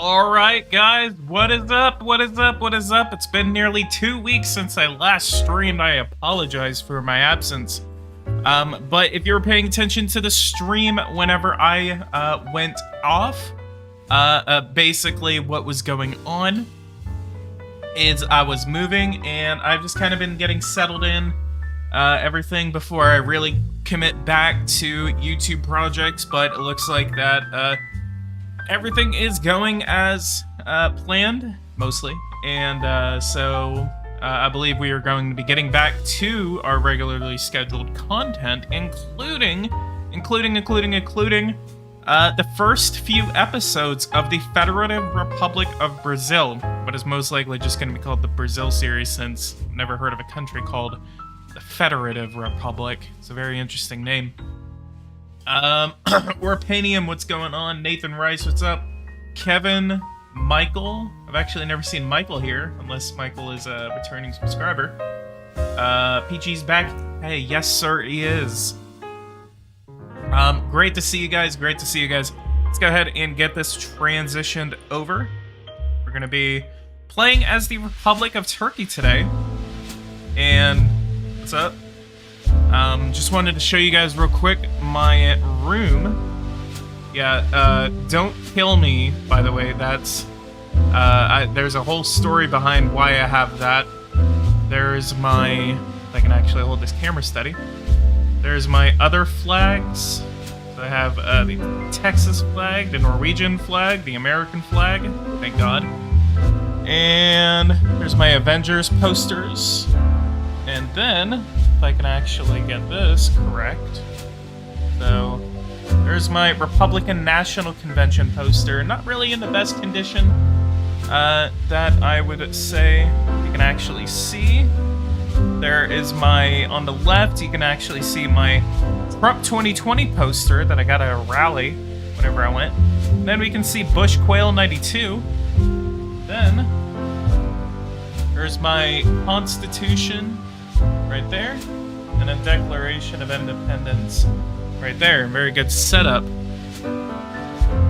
Alright guys, what is up? What is up? What is up? It's been nearly 2 weeks since I last streamed. I apologize for my absence. But if you were paying attention to the stream whenever I went off, basically what was going on is I was moving and I've just kind of been getting settled in everything before I really commit back to YouTube projects, but it looks like that everything is going as planned, mostly, and so I believe we are going to be getting back to our regularly scheduled content, including the first few episodes of the Federative Republic of Brazil, what is most likely just going to be called the Brazil series, since I've never heard of a country called the Federative Republic. It's a very interesting name. Orpanium, what's going on? Nathan Rice, what's up? Kevin, Michael. I've actually never seen Michael here, unless Michael is a returning subscriber. PG's back. Hey, yes, sir, he is. Great to see you guys. Great to see you guys. Let's go ahead and get this transitioned over. We're gonna be playing as the Republic of Turkey today. And what's up? Just wanted to show you guys real quick my room. Yeah, don't kill me, by the way. That's, there's a whole story behind why I have that. There's my, if I can actually hold this camera steady. There's my other flags. So I have, the Texas flag, the Norwegian flag, the American flag, thank God. And there's my Avengers posters. And then, if I can actually get this correct. So, there's my Republican National Convention poster. Not really in the best condition that I would say you can actually see. There is my, on the left, you can actually see my Trump 2020 poster that I got at a rally whenever I went. And then we can see Bush Quail 92. Then, there's my Constitution right there, and a Declaration of Independence right there. Very good setup.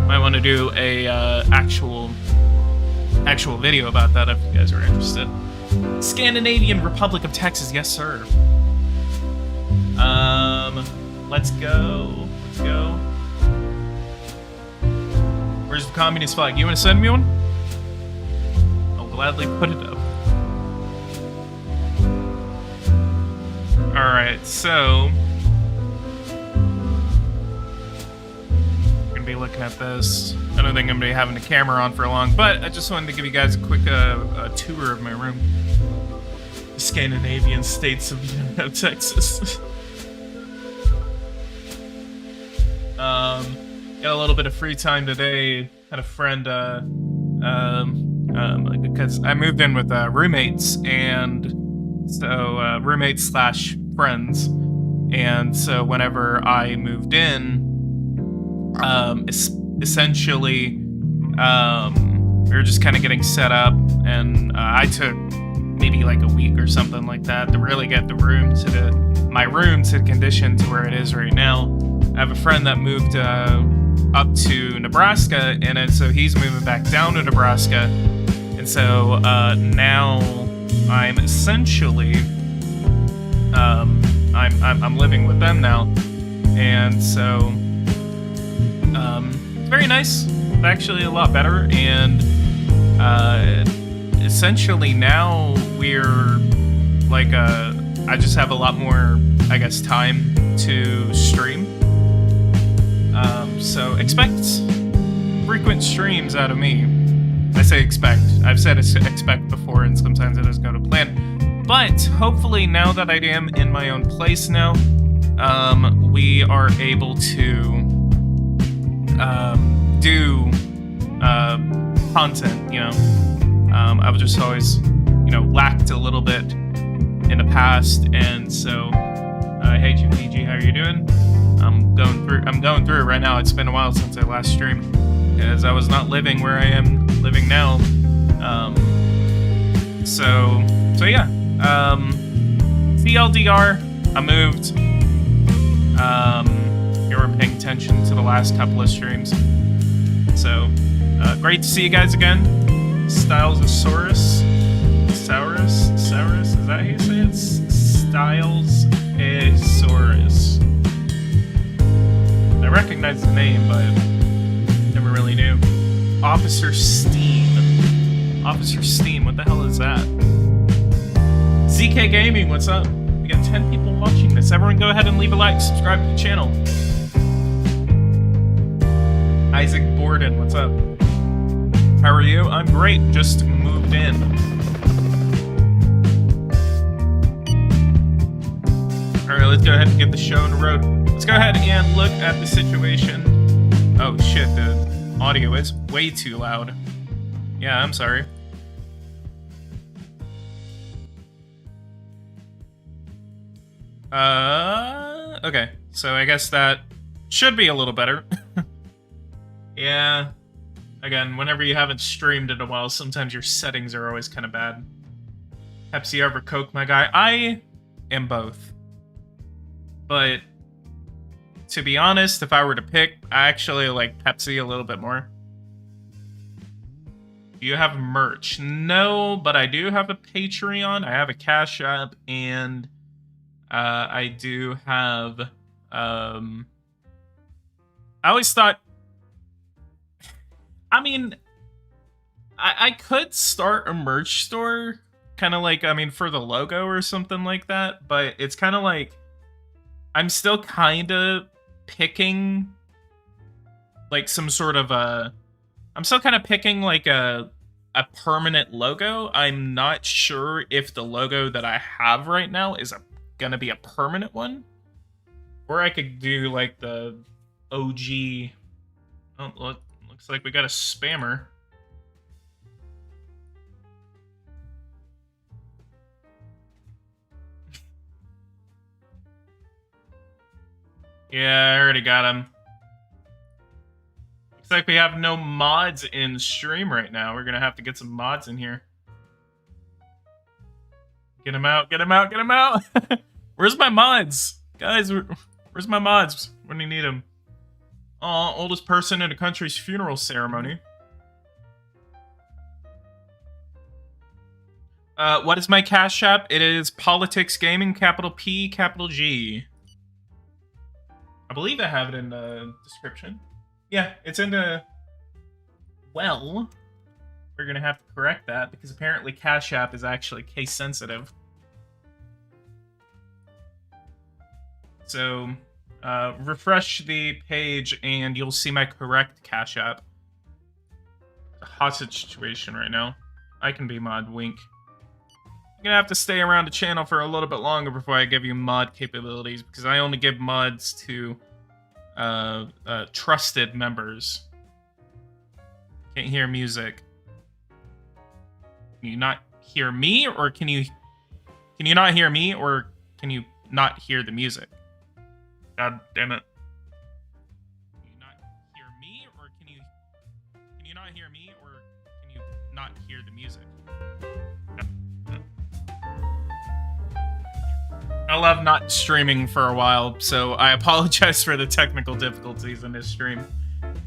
Might want to do a actual video about that if you guys are interested. Scandinavian Republic of Texas, yes sir. Let's go. Let's go. Where's the communist flag? You want to send me one? I'll gladly put it up. Alright, so we're gonna be looking at this. I don't think I'm gonna be having the camera on for long, but I just wanted to give you guys a quick tour of my room. The Scandinavian states of Texas. Got a little bit of free time today. Had a friend, because I moved in with roommates, and so roommates slash friends, and so whenever I moved in, essentially, we were just kind of getting set up, and I took maybe like a week or something like that to really get the room to my room to the condition to where it is right now. I have a friend that moved up to Nebraska, and then so he's moving back down to Nebraska, and so now I'm essentially I'm living with them now, and so it's very nice. It's actually a lot better, and essentially now we're like I just have a lot more, I guess, time to stream. So expect frequent streams out of me. I say expect. I've said expect before, and sometimes it doesn't go to plan. But hopefully, now that I am in my own place now, we are able to do content. You know, I've just always, you know, lacked a little bit in the past, and so hey, PG, how are you doing? I'm going through it right now. It's been a while since I last streamed, because I was not living where I am living now. So yeah. TLDR, I moved. You weren't paying attention to the last couple of streams. So Great to see you guys again. Stylesaurus. Saurus? Is that how you say it? Stylesaurus. I recognize the name, but never really knew. Officer Steam. Officer Steam, what the hell is that? ZK Gaming, what's up? We got 10 people watching this. Everyone go ahead and leave a like, subscribe to the channel. Isaac Borden, what's up? How are you? I'm great, just moved in. Alright, let's go ahead and get the show on the road. Let's go ahead and look at the situation. Oh shit, the audio is way too loud. Yeah, I'm sorry. Okay, so I guess that should be a little better. Yeah. Again, whenever you haven't streamed in a while, sometimes your settings are always kind of bad. Pepsi over Coke, my guy. I am both. But to be honest, if I were to pick, I actually like Pepsi a little bit more. Do you have merch? No, but I do have a Patreon. I have a Cash App, and I do have... I always thought... I mean, I could start a merch store, kind of like, I mean, for the logo or something like that, but it's kind of like, I'm still kind of picking, like, some sort of I'm still kind of picking, like, a permanent logo. I'm not sure if the logo that I have right now is gonna be a permanent one, or I could do, like, the OG, oh, look. Looks like we got a spammer. Yeah, I already got him. Looks like we have no mods in stream right now. We're gonna have to get some mods in here. Get him out, get him out, get him out! Where's my mods? Guys, where's my mods when you need them? Aw, oldest person in a country's funeral ceremony. What is my Cash App? It is PoliticsGaming, capital P, capital G. I believe I have it in the description. Yeah, it's in the... Well, we're gonna have to correct that, because apparently Cash App is actually case sensitive. So... refresh the page and you'll see my correct Cash App. A hostage situation right now. I can be mod, wink. You're gonna have to stay around the channel for a little bit longer before I give you mod capabilities, because I only give mods to trusted members. Can't hear music. Can you not hear me, or can you not hear me, or can you not hear the music? God damn it. Can you not hear me, or can you not hear me, or can you not hear the music? I'll have not streaming for a while, so I apologize for the technical difficulties in this stream.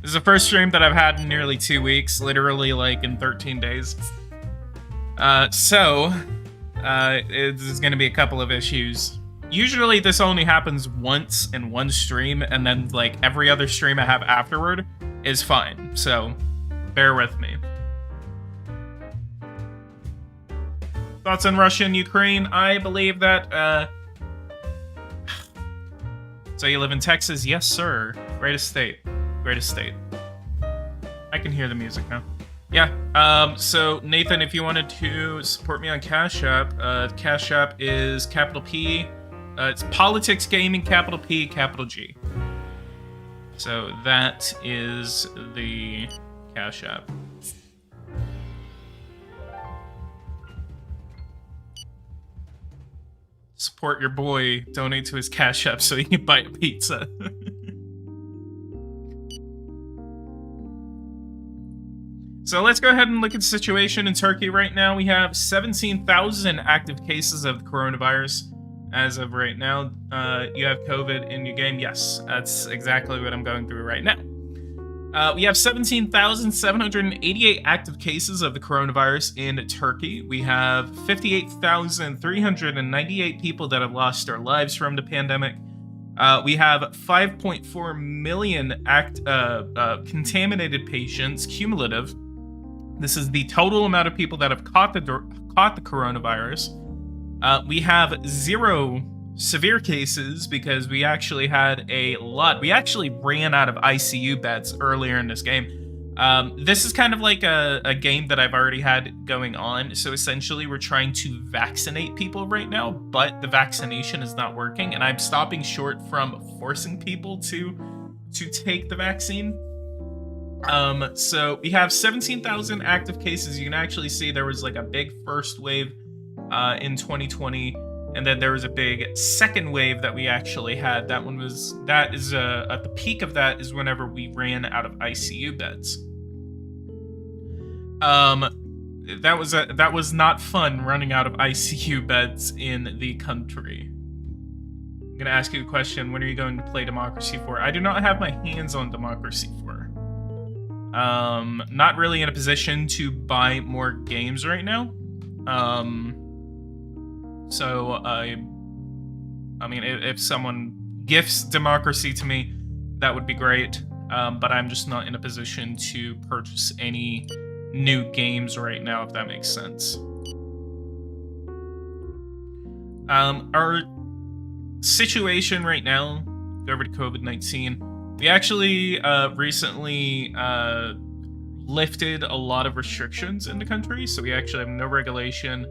This is the first stream that I've had in nearly 2 weeks, literally like in 13 days. This is gonna be a couple of issues. Usually this only happens once in one stream, and then like every other stream I have afterward is fine, so bear with me. Thoughts on Russia and Ukraine? I believe that, So you live in Texas? Yes, sir. Greatest state. Greatest state. I can hear the music now. Yeah, so Nathan, if you wanted to support me on Cash App, Cash App is capital P, it's PoliticsGaming, capital P, capital G. So that is the Cash App. Support your boy, donate to his Cash App so he can buy a pizza. So let's go ahead and look at the situation in Turkey right now. We have 17,000 active cases of the coronavirus as of right now. You have COVID in your game? Yes, that's exactly what I'm going through right now. We have 17,788 active cases of the coronavirus in Turkey. We have 58,398 people that have lost their lives from the pandemic. We have 5.4 million contaminated patients cumulative. This is the total amount of people that have caught the coronavirus. We have 0 severe cases because we actually had a lot. We actually ran out of ICU beds earlier in this game. This is kind of like a game that I've already had going on. So essentially we're trying to vaccinate people right now, but the vaccination is not working, and I'm stopping short from forcing people to take the vaccine. So we have 17,000 active cases. You can actually see there was like a big first wave in 2020. And then there was a big second wave that we actually had. At the peak of that is whenever we ran out of ICU beds. That was not fun running out of ICU beds in the country. I'm gonna ask you a question. When are you going to play Democracy 4? I do not have my hands on Democracy 4. Not really in a position to buy more games right now. So, I mean, if someone gifts Democracy to me, that would be great. But I'm just not in a position to purchase any new games right now, if that makes sense. Our situation right now, go over to COVID-19. We actually recently lifted a lot of restrictions in the country. So we actually have no regulation.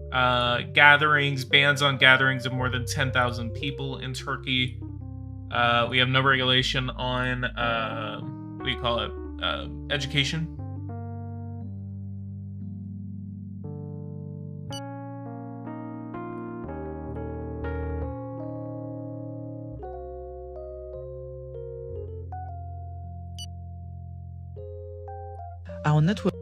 Gatherings, bans on gatherings of more than 10,000 people in Turkey. We have no regulation on, what do you call it, education. Our network.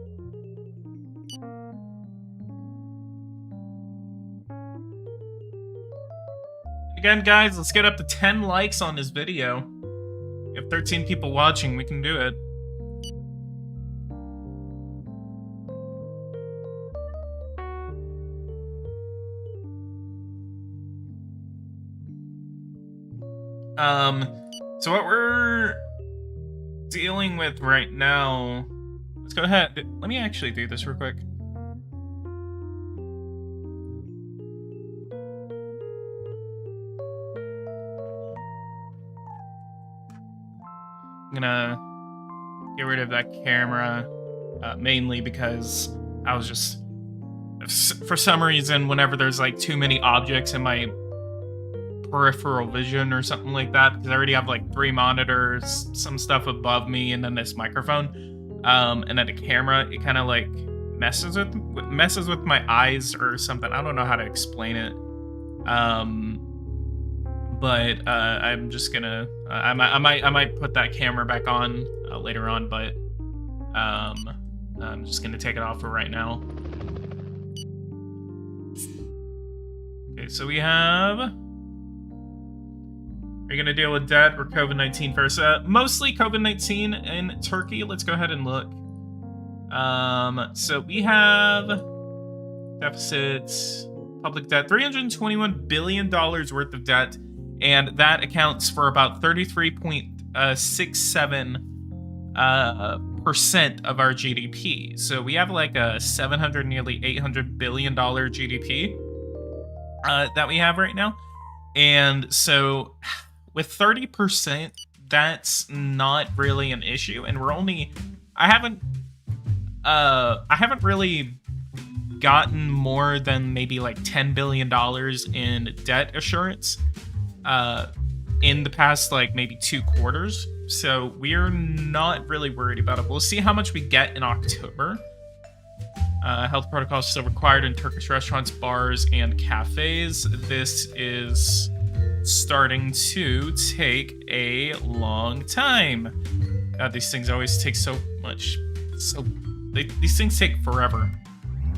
Again, guys, let's get up to 10 likes on this video. We have 13 people watching. We can do it. So what we're dealing with right now, let's go ahead. Let me actually do this real quick. I'm gonna get rid of that camera, mainly because I was just, for some reason, whenever there's like too many objects in my peripheral vision or something like that, because I already have like 3 monitors, some stuff above me, and then this microphone, and then the camera, it kind of like messes with my eyes or something. I don't know how to explain it. But I'm just gonna I might put that camera back on later on, but I'm just gonna take it off for right now. Okay, so we have, are you gonna deal with debt or COVID-19 first? Mostly COVID-19 in Turkey. Let's go ahead and look. So we have deficits, public debt, $321 billion worth of debt. And that accounts for about 33.67% of our GDP. So we have like a nearly $800 billion GDP that we have right now. And so with 30%, that's not really an issue. And we're only, I haven't really gotten more than maybe like $10 billion in debt assurance in the past like maybe 2 quarters, so we're not really worried about it. We'll see how much we get in October. Health protocols still required in Turkish restaurants, bars, and cafes. This is starting to take a long time. God, these things always take so much. These things take forever.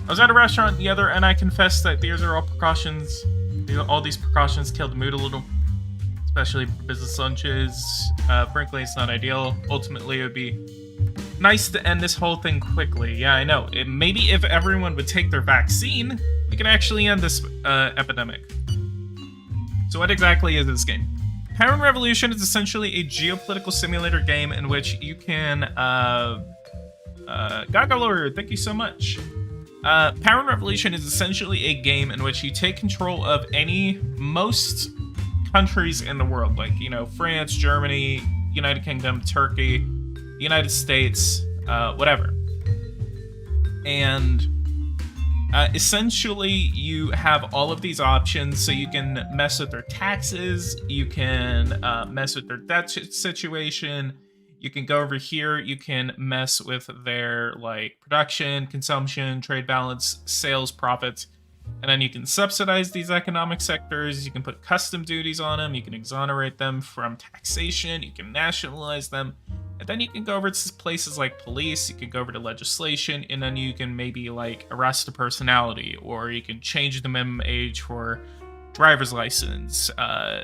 I was at a restaurant the other, and I confessed that these are all precautions. All these precautions killed the mood a little. especially for business lunches. Frankly, it's not ideal. Ultimately, it would be nice to end this whole thing quickly. Yeah, I know. Maybe if everyone would take their vaccine, we could actually end this epidemic. So what exactly is this game? Power and Revolution is essentially a geopolitical simulator game in which you can... Gagalord, thank you so much. Power and Revolution is essentially a game in which you take control of most countries in the world. Like, you know, France, Germany, United Kingdom, Turkey, United States, whatever. And essentially you have all of these options, so you can mess with their taxes, you can mess with their debt situation, you can go over here, you can mess with their like production, consumption, trade balance, sales, profits, and then you can subsidize these economic sectors, you can put custom duties on them, you can exonerate them from taxation, you can nationalize them. And then you can go over to places like police, you can go over to legislation, and then you can maybe like arrest a personality, or you can change the minimum age for driver's license,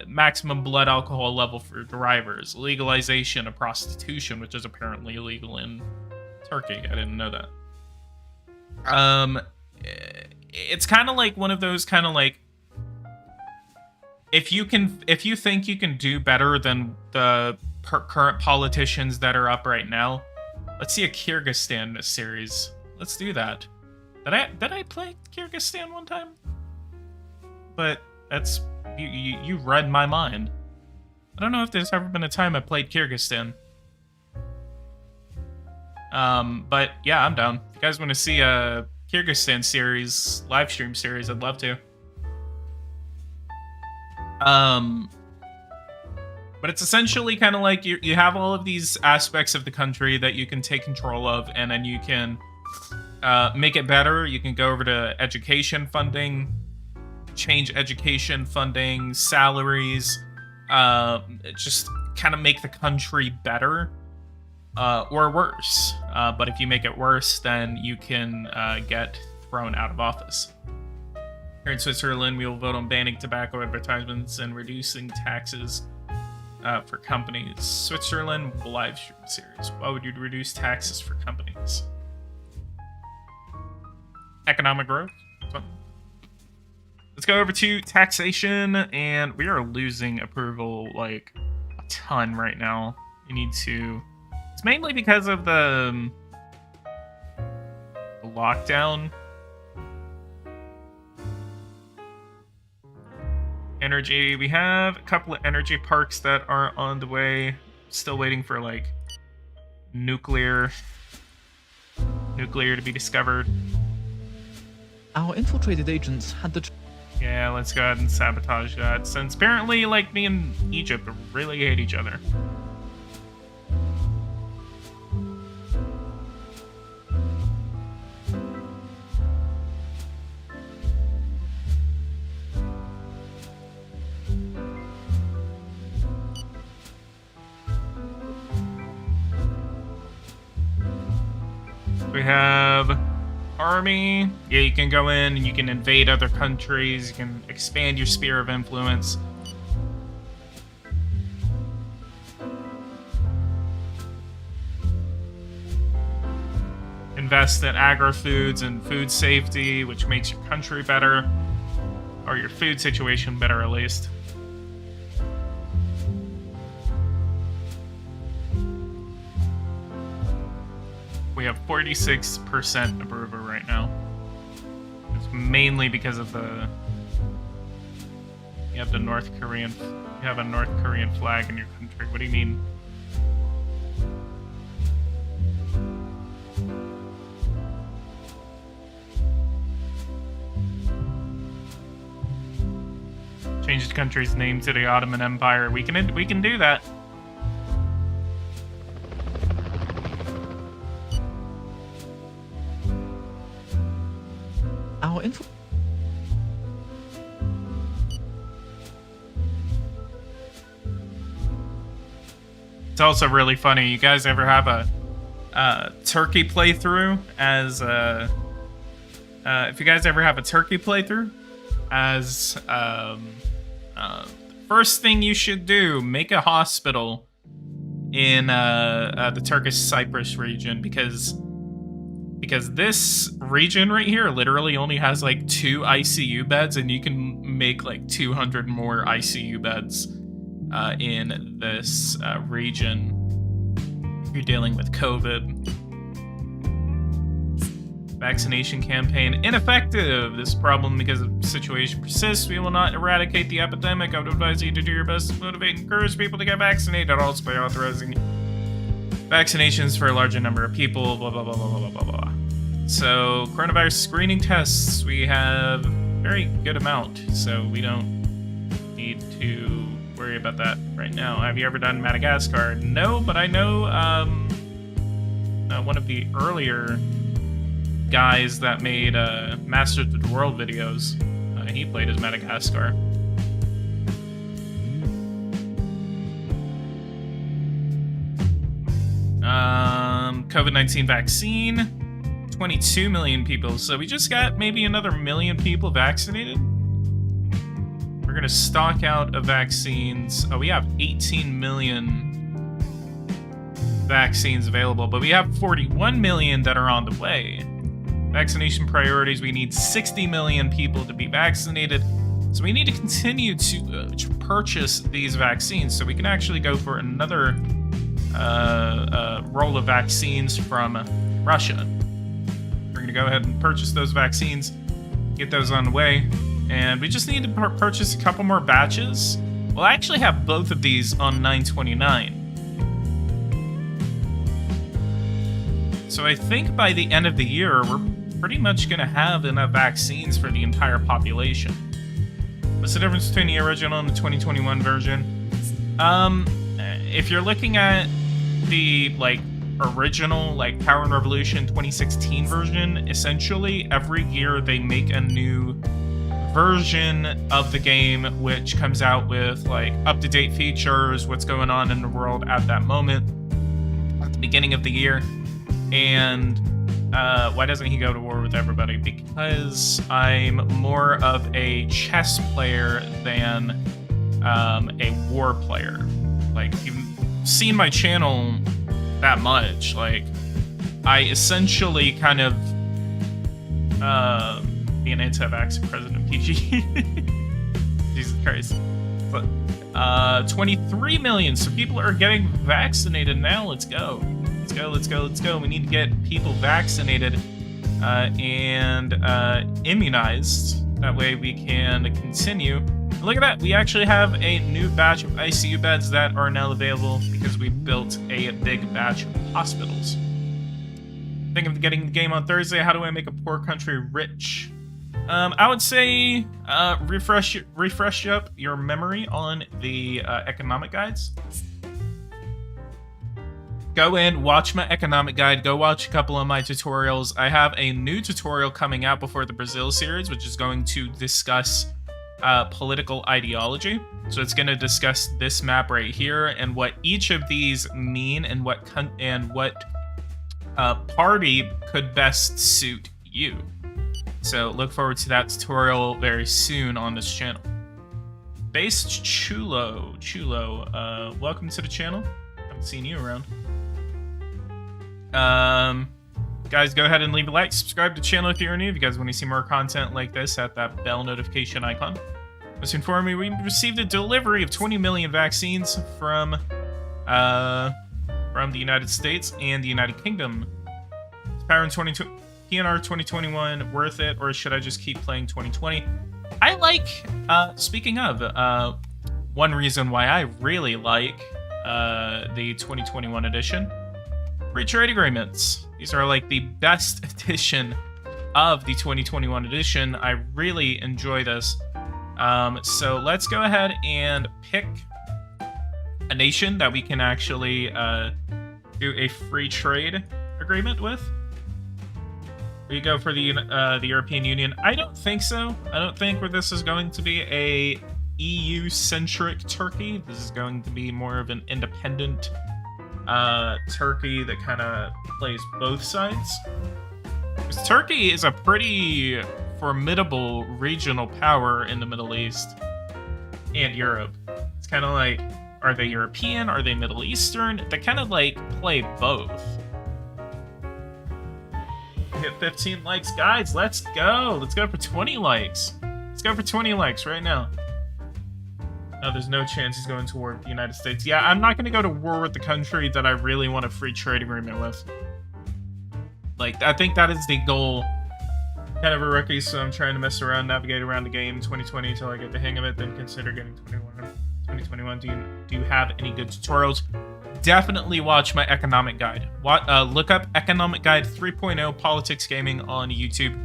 maximum blood alcohol level for drivers, legalization of prostitution, which is apparently illegal in Turkey. I didn't know that. It's kind of like one of those kind of like, if you think you can do better than the current politicians that are up right now, let's see a Kyrgyzstan series. Let's do that. Did I play Kyrgyzstan one time? But that's you read my mind. I don't know if there's ever been a time I played Kyrgyzstan. But yeah, I'm down. If you guys want to see a Kyrgyzstan series, live stream series, I'd love to. But it's essentially kind of like you have all of these aspects of the country that you can take control of, and then you can make it better. You can go over to education funding, change education funding, salaries, just kind of make the country better or worse. But if you make it worse, then you can get thrown out of office. Here in Switzerland, we will vote on banning tobacco advertisements and reducing taxes for companies. Switzerland live stream series. Why would you reduce taxes for companies? Economic growth. Let's go over to taxation, and we are losing approval like a ton right now. We need to. It's mainly because of the lockdown. Energy, we have a couple of energy parks that are on the way. Still waiting for like nuclear to be discovered. Our infiltrated agents had the... Yeah, let's go ahead and sabotage that, since apparently like me and Egypt really hate each other. We have army. Yeah, you can go in and you can invade other countries. You can expand your sphere of influence. Invest in agri-foods and food safety, which makes your country better. Or your food situation better, at least. We have 46% approval right now. It's mainly because of the... You have the North Korean... You have a North Korean flag in your country. What do you mean? Change the country's name to the Ottoman Empire. We can do that. Our info... It's also really funny. You guys ever have a turkey playthrough as if you guys ever have a turkey playthrough as first thing you should do, make a hospital in the Turkish Cyprus region, because this region right here literally only has like 2 ICU beds, and you can make like 200 more ICU beds in this region if you're dealing with COVID. Vaccination campaign ineffective. This problem, because the situation persists, we will not eradicate the epidemic. I would advise you to do your best to motivate and encourage people to get vaccinated, also by authorizing vaccinations for a larger number of people, blah, blah, blah, blah, blah, blah, blah. So, coronavirus screening tests, we have a very good amount, so we don't need to worry about that right now. Have you ever done Madagascar? No, but I know one of the earlier guys that made Masters of the World videos, he played as Madagascar. COVID-19 vaccine, 22 million people. So we just got maybe another million people vaccinated. We're gonna stock out of vaccines. Oh, we have 18 million vaccines available, but we have 41 million that are on the way. Vaccination priorities, we need 60 million people to be vaccinated. So we need to continue to purchase these vaccines so we can actually go for another roll of vaccines from Russia. We're going to go ahead and purchase those vaccines, get those on the way, and we just need to purchase a couple more batches. We'll actually have both of these on 9/29. So I think by the end of the year, we're pretty much going to have enough vaccines for the entire population. What's the difference between the original and the 2021 version? If you're looking at the original Power and Revolution 2016 version, essentially every year they make a new version of the game which comes out with up-to-date features, what's going on in the world at that moment at the beginning of the year. And why doesn't he go to war with everybody? Because I'm more of a chess player than a war player. You've seen my channel that much. I essentially kind of be an anti-vax President PG. Jesus Christ. 23 million. So people are getting vaccinated now. Let's go. Let's go. We need to get people vaccinated and immunized. That way we can continue. Look at that. We actually have a new batch of ICU beds that are now available because we built a big batch of hospitals. Thinking of getting the game on Thursday. How do I make a poor country rich? I would say refresh up your memory on the economic guides. Go in, watch my economic guide, go watch a couple of my tutorials. I have a new tutorial coming out before the Brazil series, which is going to discuss political ideology. So it's going to discuss this map right here and what each of these mean and what party could best suit you. So look forward to that tutorial very soon on this channel. Based Chulo, welcome to the channel. Haven't seen you around. Guys, go ahead and leave a like, subscribe to the channel if you're new. If you guys want to see more content like this, at that bell notification icon. Just inform me, we received a delivery of 20 million vaccines from the United States and the United Kingdom. Is PNR 2021 worth it, or should I just keep playing 2020? I like, speaking of, one reason why I really like the 2021 edition. Free trade agreements. These are the best edition of the 2021 edition. I really enjoy this. So let's go ahead and pick a nation that we can actually do a free trade agreement with. We go for the European Union. I don't think so. I don't think this is going to be a EU-centric Turkey. This is going to be more of an independent Turkey that kind of plays both sides. Because Turkey is a pretty formidable regional power in the Middle East and Europe. It's kind of like, are they European? Are they Middle Eastern? They kind of like play both. Hit 15 likes. Guys, let's go. Let's go for 20 likes. Let's go for 20 likes right now. No, there's no chance he's going to war with the United States. Yeah, I'm not going to go to war with the country that I really want a free trade agreement with. Like, I think that is the goal. Kind of a rookie, so I'm trying to mess around, navigate around the game 2020 until I get the hang of it, then consider getting 2021. Do you have any good tutorials? Definitely watch my economic guide. Look up Economic Guide 3.0 Politics Gaming on YouTube.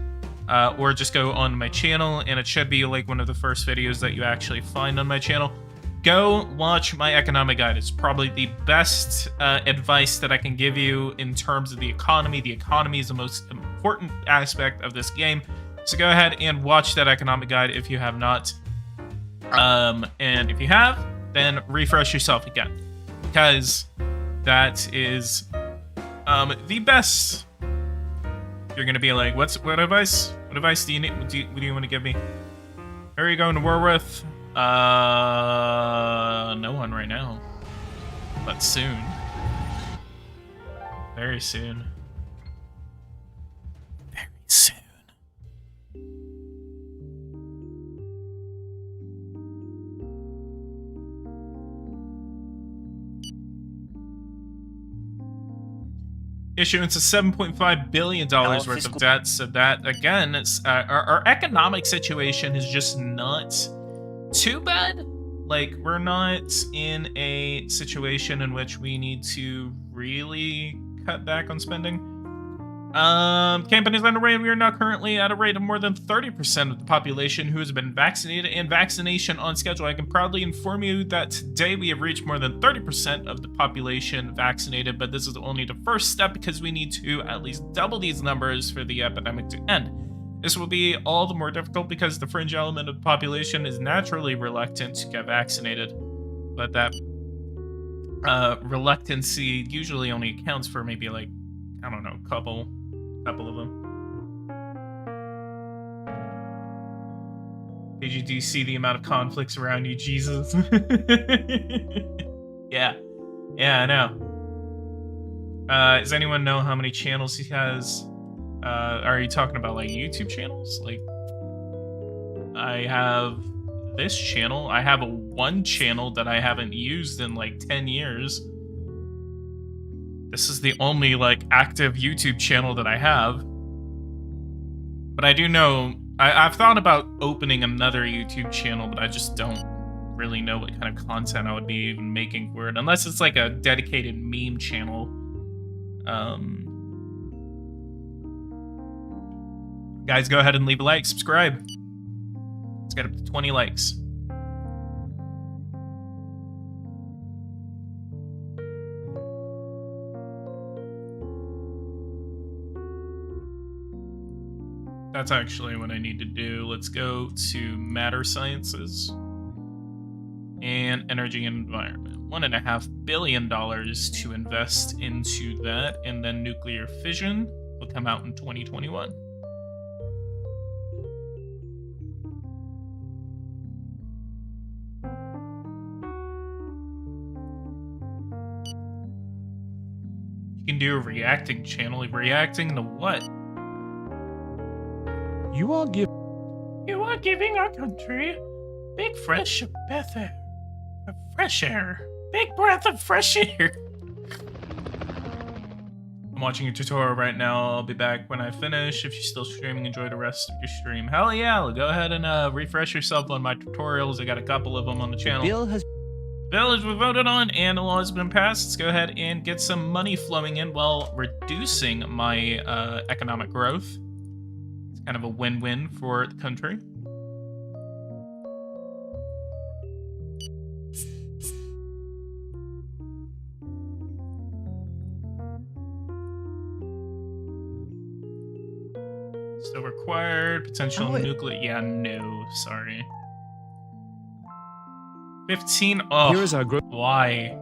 Or just go on my channel, and it should be like one of the first videos that you actually find on my channel. Go watch my economic guide. It's probably the best advice that I can give you in terms of the economy. The economy is the most important aspect of this game. So go ahead and watch that economic guide if you have not. And if you have, then refresh yourself again. Because that is the best. You're gonna be like, what advice? What advice do you need? What do you want to give me? Who are you going to war with? No one right now. But soon. Very soon. Very soon. Issuance of $7.5 billion worth of debt. So that, again, it's, our economic situation is just not too bad. Like, we're not in a situation in which we need to really cut back on spending. Companies underway, we are now currently at a rate of more than 30% of the population who has been vaccinated, and vaccination on schedule. I can proudly inform you that today we have reached more than 30% of the population vaccinated, but this is only the first step because we need to at least double these numbers for the epidemic to end. This will be all the more difficult because the fringe element of the population is naturally reluctant to get vaccinated, but that reluctancy usually only accounts for maybe like, I don't know, a couple of them. Did you see the amount of conflicts around you, Jesus? Yeah, I know. Does anyone know how many channels he has? Are you talking about like YouTube channels? Like, I have this channel. I have one channel that I haven't used in like 10 years. This is the only, like, active YouTube channel that I have. But I do know... I've thought about opening another YouTube channel, but I just don't really know what kind of content I would be even making for it. Unless it's, like, a dedicated meme channel. Guys, go ahead and leave a like, subscribe. Let's get up to 20 likes. That's actually what I need to do. Let's go to Matter Sciences and Energy and Environment. $1.5 billion to invest into that, and then nuclear fission will come out in 2021. You can do a reacting channel. Reacting to what? You are giving our country big fresh breath air. Fresh air. Big breath of fresh air. I'm watching a tutorial right now. I'll be back when I finish. If you're still streaming, enjoy the rest of your stream. Hell yeah, go ahead and refresh yourself on my tutorials. I got a couple of them on the channel. Bill has been voted on and a law has been passed. Let's go ahead and get some money flowing in while reducing my economic growth. Kind of a win-win for the country. Still required. Potential nuclear. Yeah, no, sorry. 15. Oh, Here is our growth. Why?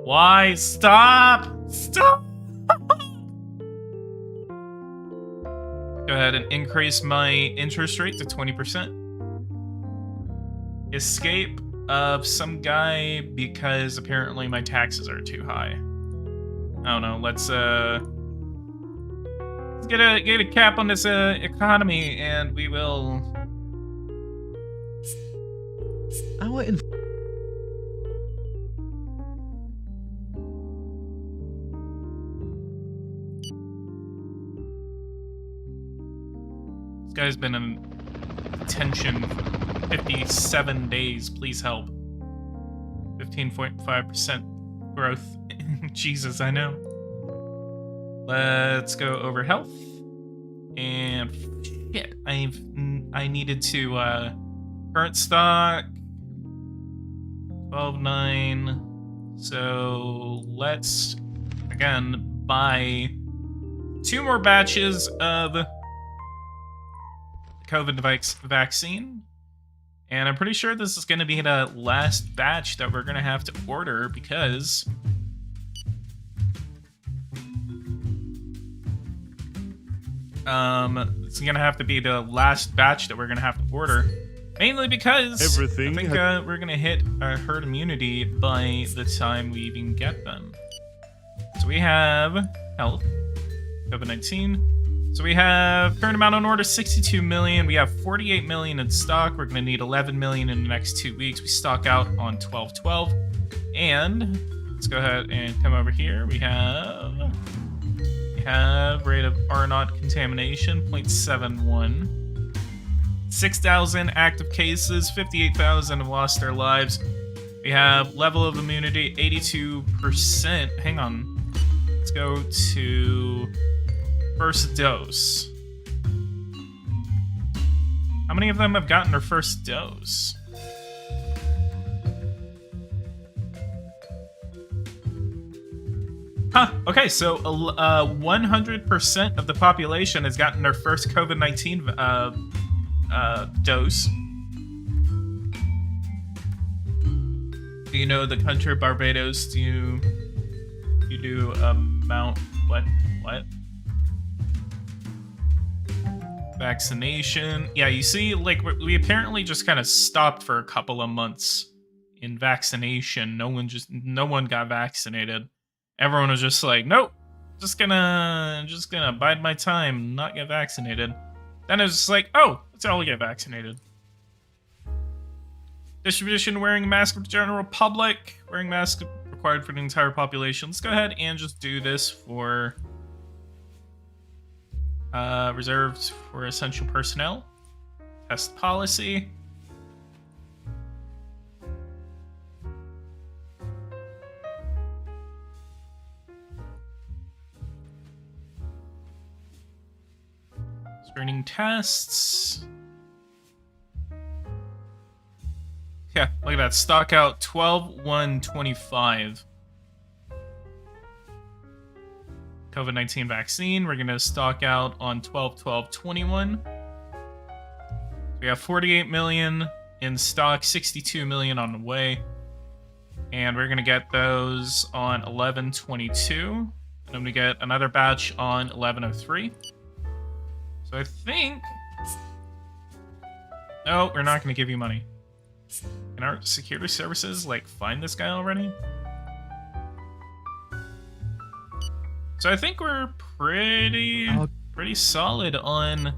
Why? Stop! Stop! Go ahead and increase my interest rate to 20%. Escape. of some guy because apparently my taxes are too high. I don't know. Let's get a cap on this economy, and we will. Our This guy's been in detention for 57 days. Please help. 15.5% growth. Jesus, I know. Let's go over health. And shit, I needed to current stock 12.9. So let's again buy 2 more batches of COVID vaccine. And I'm pretty sure this is going to be the last batch that we're going to have to order because it's going to have to be the last batch that we're going to have to order. Mainly because I think we're going to hit herd immunity by the time we even get them. So we have health, COVID-19. So we have current amount on order 62 million. We have 48 million in stock. We're going to need 11 million in the next 2 weeks. We stock out on 12/12. And let's go ahead and come over here. We have rate of R0 contamination 0.71. 6,000 active cases. 58,000 have lost their lives. We have level of immunity 82%. Hang on. Let's go to first dose. How many of them have gotten their first dose? Huh, okay, so 100% of the population has gotten their first COVID-19 dose. Do you know the country of Barbados? Do you do Mount what? Vaccination. Yeah, you see, like, we apparently just kind of stopped for a couple of months in vaccination. No one got vaccinated. Everyone was just like, nope, just gonna bide my time, not get vaccinated. Then it was just like, oh, let's all get vaccinated. Distribution, wearing a mask for the general public. Wearing masks required for the entire population. Let's go ahead and just do this for reserved for essential personnel. Test policy. Screening tests. Yeah, look at that. Stock out 12/1/25. COVID-19 vaccine. We're going to stock out on 12/12/21. We have 48 million in stock, 62 million on the way. And we're going to get those on 11/22. And I'm going to get another batch on 11/03. So I think... No, we're not going to give you money. Can our security services, like, find this guy already? So I think we're pretty solid on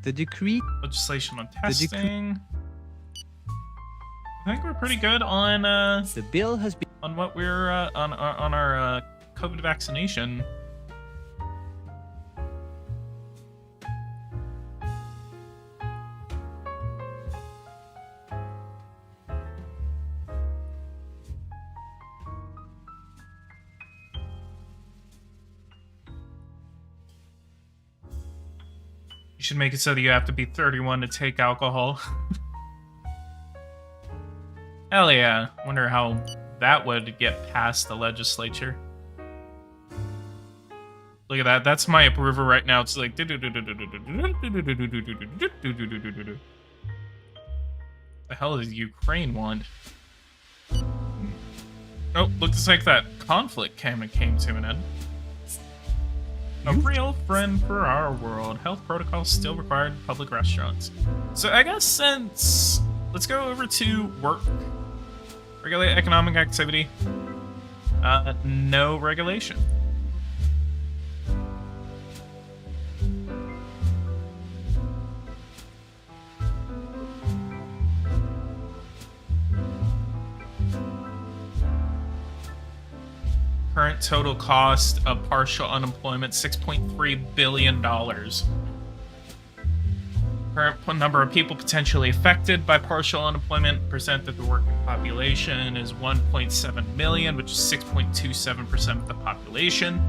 the decree. Legislation on testing. I think we're pretty good on the bill has been on what we're on our COVID vaccination. You should make it so that you have to be 31 to take alcohol. Hell yeah. Wonder how that would get past the legislature. Look at that. That's my approval right now. It's like... The hell does Ukraine want? Oh, looks like that conflict came to an end. A real friend for our world. Health protocols still required in public restaurants. So I guess since... Let's go over to work. Regulate economic activity. No regulation. Current total cost of partial unemployment, $6.3 billion. Current number of people potentially affected by partial unemployment, percent of the working population is 1.7 million, which is 6.27% of the population.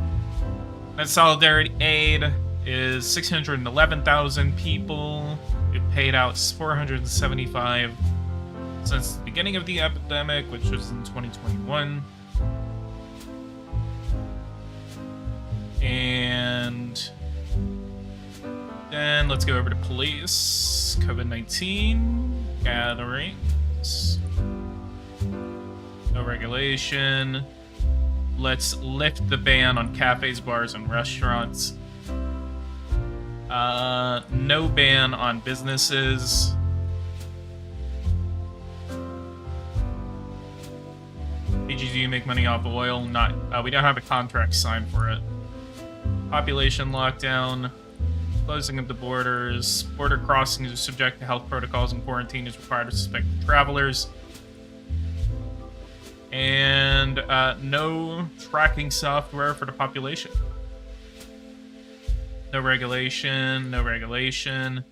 Net solidarity aid is 611,000 people. It paid out 475 since the beginning of the epidemic, which was in 2021. And then let's go over to police. COVID-19 gatherings. No regulation. Let's lift the ban on cafes, bars, and restaurants. No ban on businesses. AGG make money off oil. Not. We don't have a contract signed for it. Population lockdown, closing of the borders, border crossings are subject to health protocols, and quarantine is required for suspected travelers. And no tracking software for the population. No regulation, no regulation.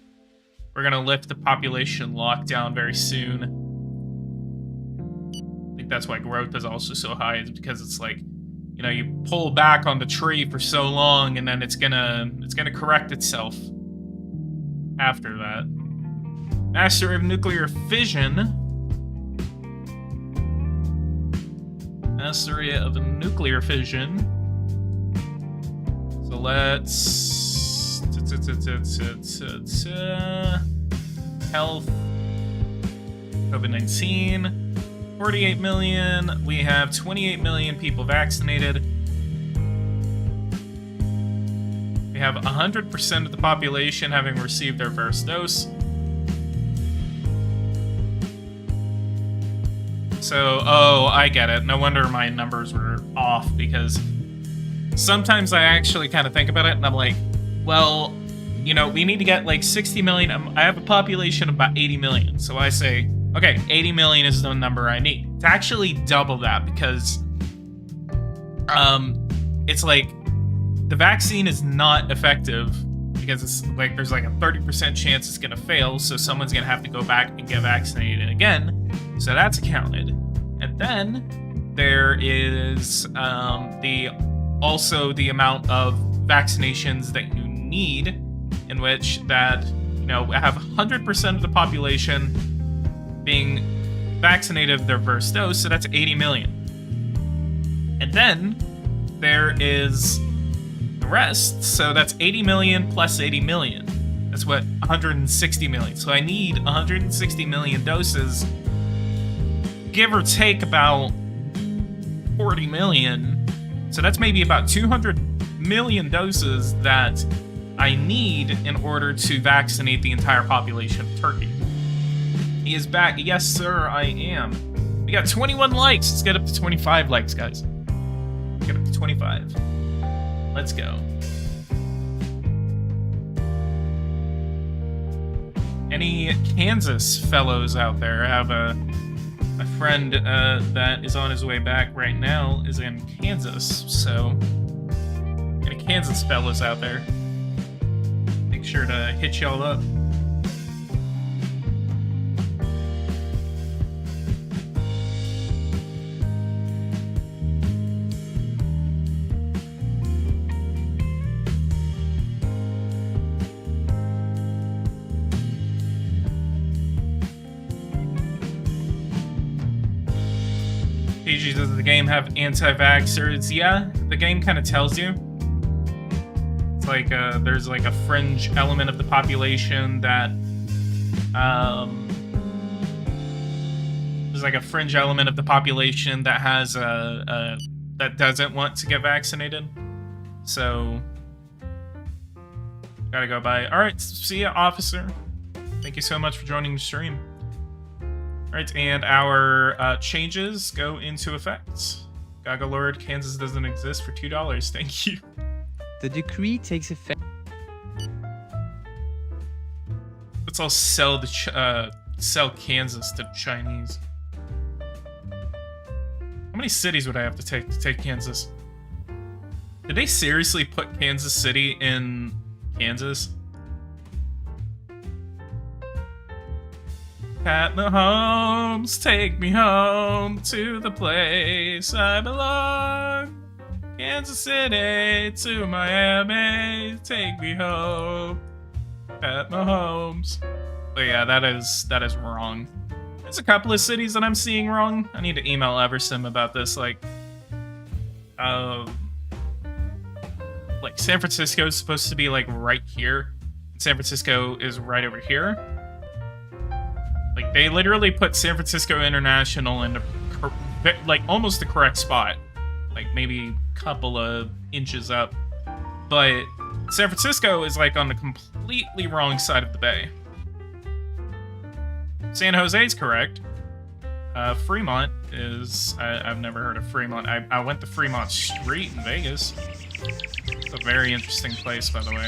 We're gonna lift the population lockdown very soon. I think that's why growth is also so high, is because it's like, you know, you pull back on the tree for so long, and then it's gonna correct itself after that. Mastery of nuclear fission. Mastery of nuclear fission. So let's health. COVID-19. 48 million. We have 28 million people vaccinated. We have 100% of the population having received their first dose. So, oh, I get it. No wonder my numbers were off, because sometimes I actually kind of think about it and I'm like, well, you know, we need to get like 60 million. I have a population of about 80 million. So I say, okay, 80 million is the number I need. It's actually double that, because it's like the vaccine is not effective, because it's like there's like a 30% chance it's gonna fail, so someone's gonna have to go back and get vaccinated again. So that's accounted. And then there is also the amount of vaccinations that you need, in which that, you know, have 100% of the population being vaccinated with their first dose, so that's 80 million. And then there is the rest, so that's 80 million plus 80 million. That's what, 160 million. So I need 160 million doses, give or take about 40 million. So that's maybe about 200 million doses that I need in order to vaccinate the entire population of Turkey. He is back. Yes, sir, I am. We got 21 likes. Let's get up to 25 likes, guys. Get up to 25. Let's go. Any Kansas fellows out there? I have a friend that is on his way back right now, is in Kansas, so any Kansas fellows out there, make sure to hit y'all up. PG, does the game have anti-vaxxers? Yeah, the game kind of tells you. It's like there's like a fringe element of the population that there's like a fringe element of the population that has that doesn't want to get vaccinated. So Gotta go by. All right, see ya, officer. Thank you so much for joining the stream. All right, and our changes go into effect. Gaga Lord, Kansas doesn't exist for $2. Thank you. The decree takes effect. Let's all sell the sell Kansas to Chinese. How many cities would I have to take Kansas? Did they seriously put Kansas City in Kansas? Pat Mahomes, take me home to the place I belong. Kansas City to Miami, take me home. Pat Mahomes. But yeah, that is wrong. There's a couple of cities that I'm seeing wrong. I need to email Everson about this. Like San Francisco is supposed to be like right here. San Francisco is right over here. Like they literally put San Francisco International in like almost the correct spot. Like maybe a couple of inches up. But San Francisco is like on the completely wrong side of the bay. San Jose's correct. Fremont is... I've never heard of Fremont. I went to Fremont Street in Vegas. It's a very interesting place, by the way.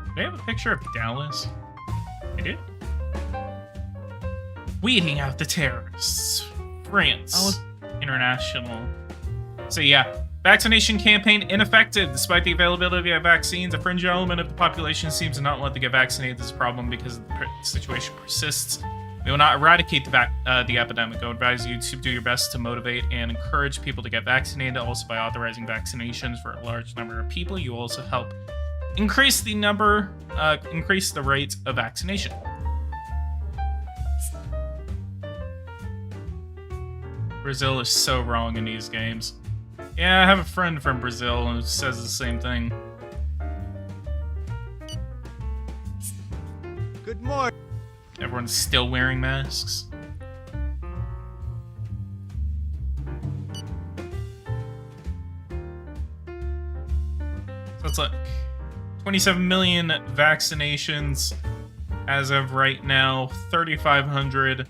Do they have a picture of Dallas? They did? Weeding out the terrorists. France. International. So yeah. Vaccination campaign ineffective. Despite the availability of vaccines, a fringe element of the population seems to not want to get vaccinated. This is a problem because the situation persists. We will not eradicate the epidemic. I would advise you to do your best to motivate and encourage people to get vaccinated. Also, by authorizing vaccinations for a large number of people, you will also help increase the rate of vaccination. Brazil is so wrong in these games. Yeah, I have a friend from Brazil who says the same thing. Good morning. Everyone's still wearing masks. So it's like 27 million vaccinations as of right now, 3,500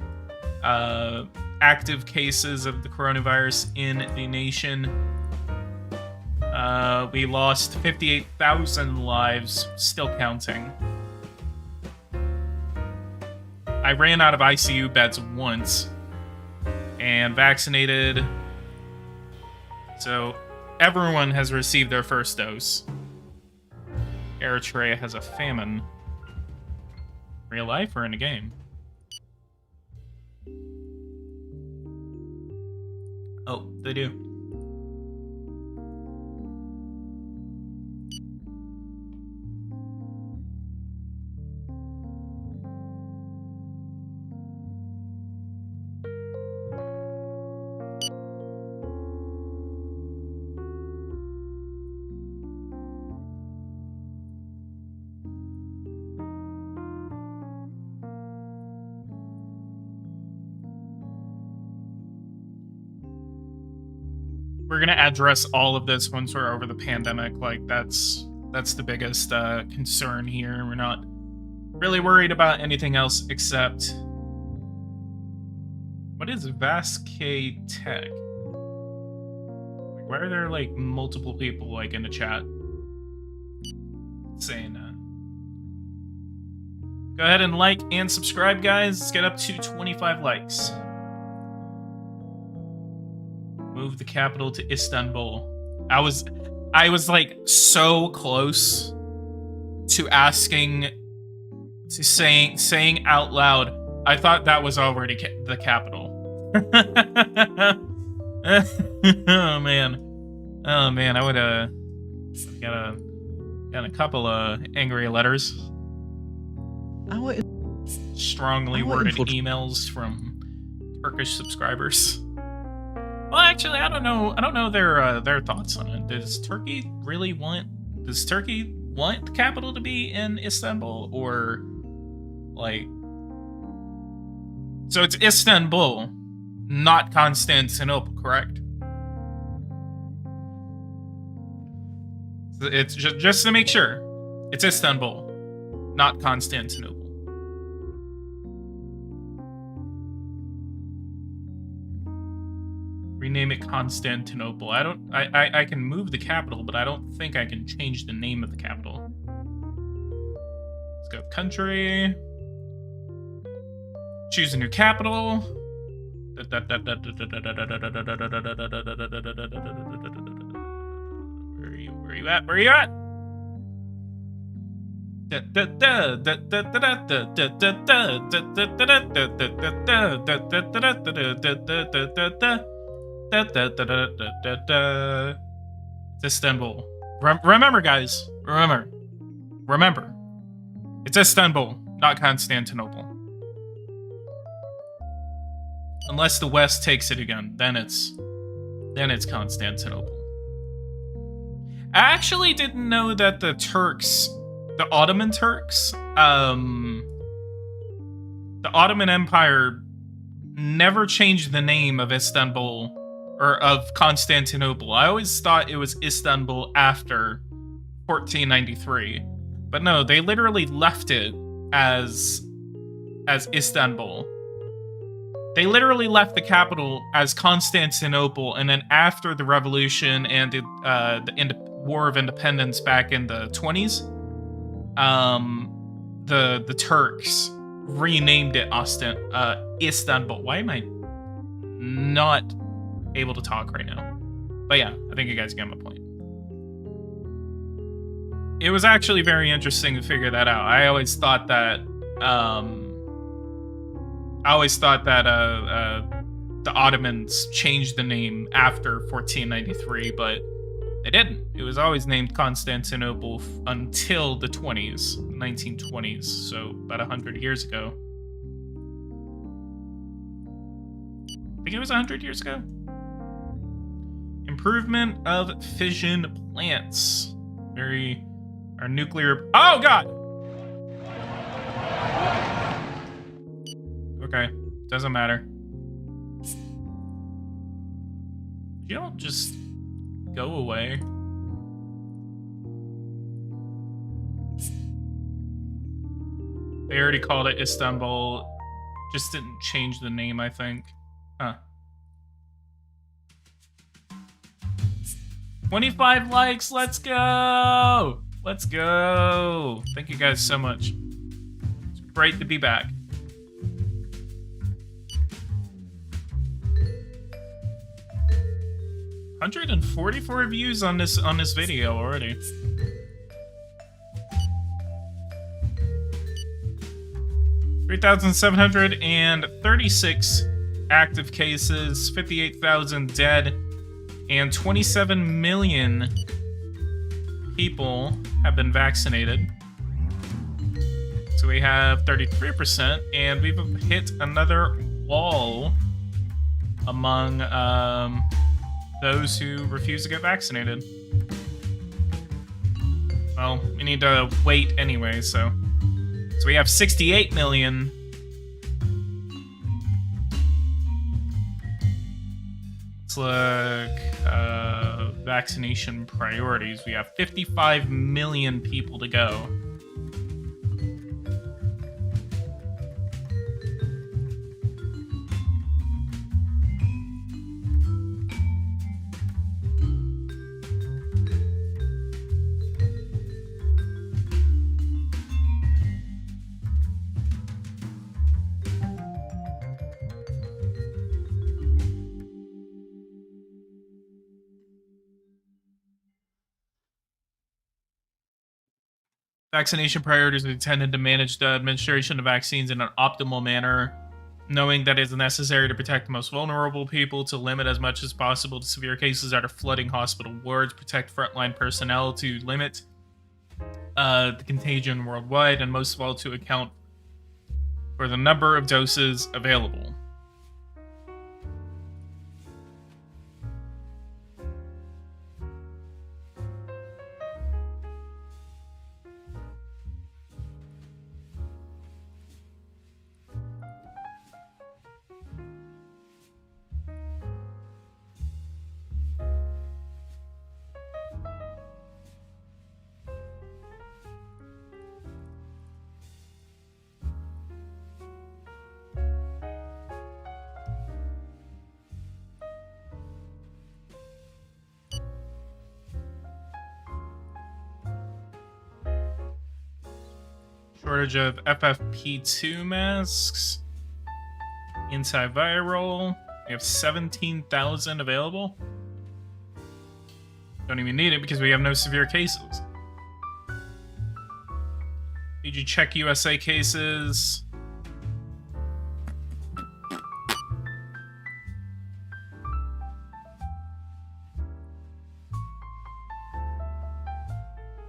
active cases of the coronavirus in the nation. We lost 58,000 lives, still counting. I ran out of ICU beds once and vaccinated. So everyone has received their first dose. Eritrea has a famine. Real life or in a game? Oh, they do. We're gonna address all of this once we're over the pandemic. Like that's the biggest concern here. We're not really worried about anything else except what is Vasque Tech? Like, why are there like multiple people like in the chat saying that? Go ahead and like and subscribe, guys. Let's get up to 25 likes. Move the capital to Istanbul. I was like so close to asking, to saying out loud, I thought that was already the capital. Oh man, I would got a couple of angry letters. Strongly worded emails from Turkish subscribers. Well, actually, I don't know their thoughts on it. Does Turkey want the capital to be in Istanbul, or like? So it's Istanbul, not Constantinople, correct? It's just to make sure. It's Istanbul, not Constantinople. Rename it Constantinople. I can move the capital, but I don't think I can change the name of the capital. Let's go country. Choose a new capital. Where are you at? Where are you at? It's Istanbul. Remember, guys. Remember. It's Istanbul, not Constantinople. Unless the West takes it again, then it's Constantinople. I actually didn't know that the Turks, the Ottoman Turks, the Ottoman Empire never changed the name of Istanbul or of Constantinople. I always thought it was Istanbul after 1493. But no, they literally left it as Istanbul. They literally left the capital as Constantinople, and then after the revolution and the War of Independence back in the 20s, the Turks renamed it Istanbul. Why am I not able to talk right now? But yeah, I think you guys get my point. It was actually very interesting to figure that out. I always thought that the Ottomans changed the name after 1493, but they didn't. It was always named Constantinople until the 1920s, so about 100 years ago. I think it was 100 years ago. Improvement of fission plants. Our nuclear... Oh, God! Okay, doesn't matter. You don't just go away. They already called it Istanbul. Just didn't change the name, I think. Huh. 25 likes, let's go! Let's go! Thank you guys so much. It's great to be back. $144 views on this video already. $3,736 active cases, 58,000 dead, and 27 million people have been vaccinated. So we have 33%, and we've hit another wall among those who refuse to get vaccinated. Well, we need to wait anyway, so we have 68 million. Let's look, vaccination priorities. We have 55 million people to go. Vaccination priorities are intended to manage the administration of vaccines in an optimal manner, knowing that it is necessary to protect the most vulnerable people, to limit as much as possible to severe cases that are flooding hospital wards, protect frontline personnel, to limit the contagion worldwide, and most of all to account for the number of doses available. Shortage of FFP2 masks. Antiviral. We have 17,000 available. Don't even need it because we have no severe cases. Did you check USA cases?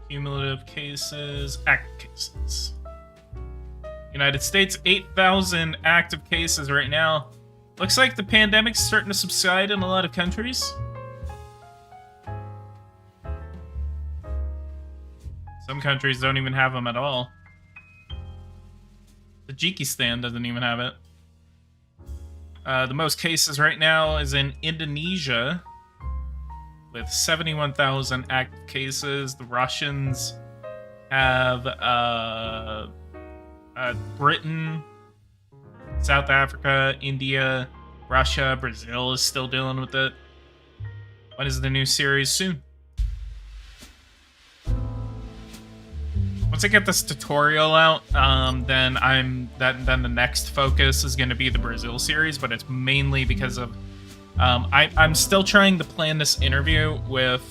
Cumulative cases, active cases. United States, 8,000 active cases right now. Looks like the pandemic's starting to subside in a lot of countries. Some countries don't even have them at all. Tajikistan doesn't even have it. The most cases right now is in Indonesia, with 71,000 active cases. The Russians have Britain, South Africa, India, Russia, Brazil is still dealing with it. When is the new series? Soon. Once I get this tutorial out, then the next focus is going to be the Brazil series, but it's mainly because of I'm still trying to plan this interview with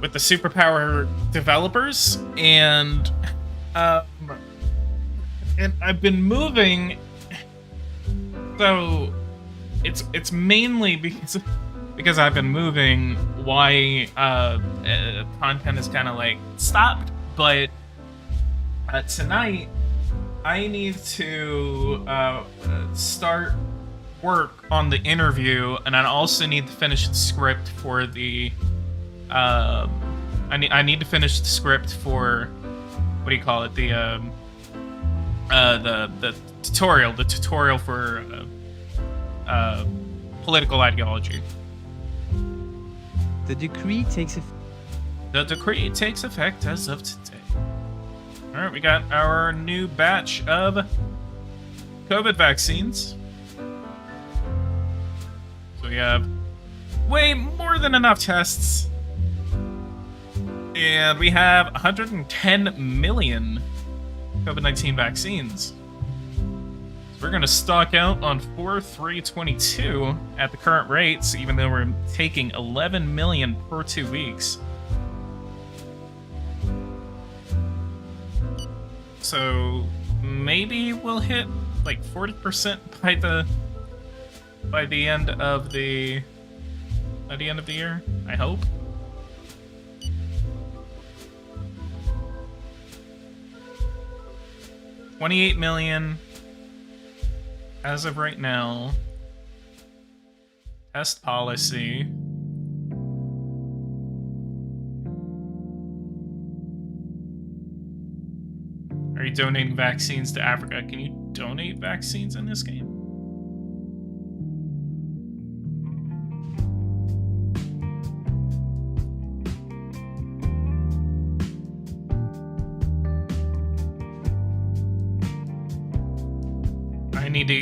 the superpower developers, and I've been moving, so it's mainly because I've been moving why content is kind of like stopped. But tonight I need to start work on the interview, and I also need to finish the script for the I need to finish the script for, what do you call it, the tutorial for political ideology. The decree takes effect. The decree takes effect as of today. Alright, we got our new batch of COVID vaccines. So we have way more than enough tests. And we have 110 million COVID-19 vaccines. So we're going to stock out on 4/3/22 at the current rates, even though we're taking 11 million per 2 weeks. So maybe we'll hit like 40% by the end of the year, I hope. $28 million as of right now. Test policy. Are you donating vaccines to Africa? Can you donate vaccines in this game?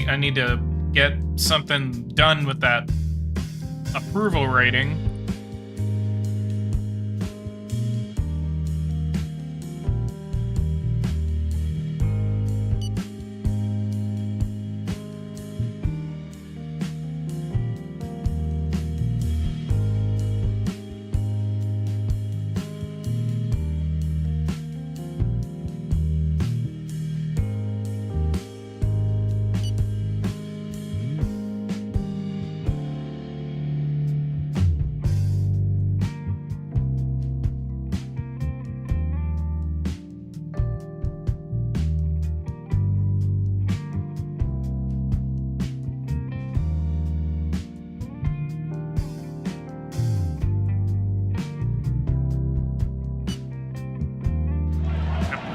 I need to get something done with that approval rating.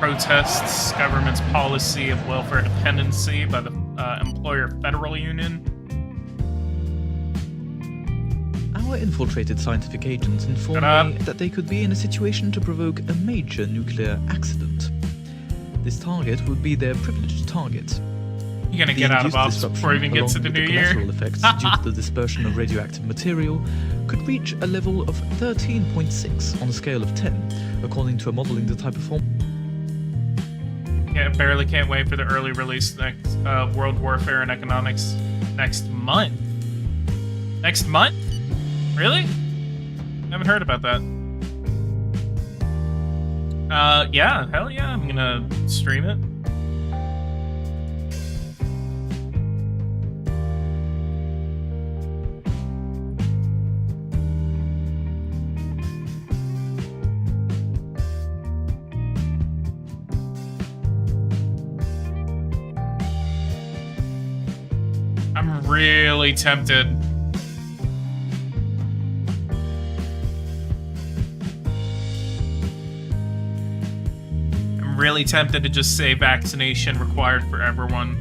Protests government's policy of welfare dependency by the employer federal union. Our infiltrated scientific agents informed me that they could be in a situation to provoke a major nuclear accident. This target would be their privileged target. You're gonna get out of office before we even get to the new year. The effects due to the dispersion of radioactive material could reach a level of 13.6 on a scale of 10, according to a modeling that I performed. Barely can't wait for the early release next World Warfare and Economics next month. Next month? Really? Haven't heard about that. Yeah, hell yeah, I'm gonna stream it. I'm really tempted. I'm really tempted to just say vaccination required for everyone.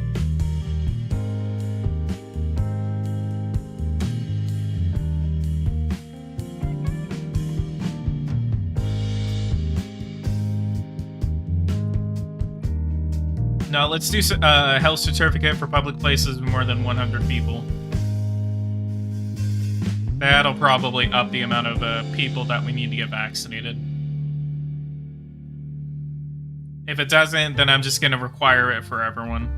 No, let's do health certificate for public places with more than 100 people. That'll probably up the amount of people that we need to get vaccinated. If it doesn't, then I'm just gonna require it for everyone.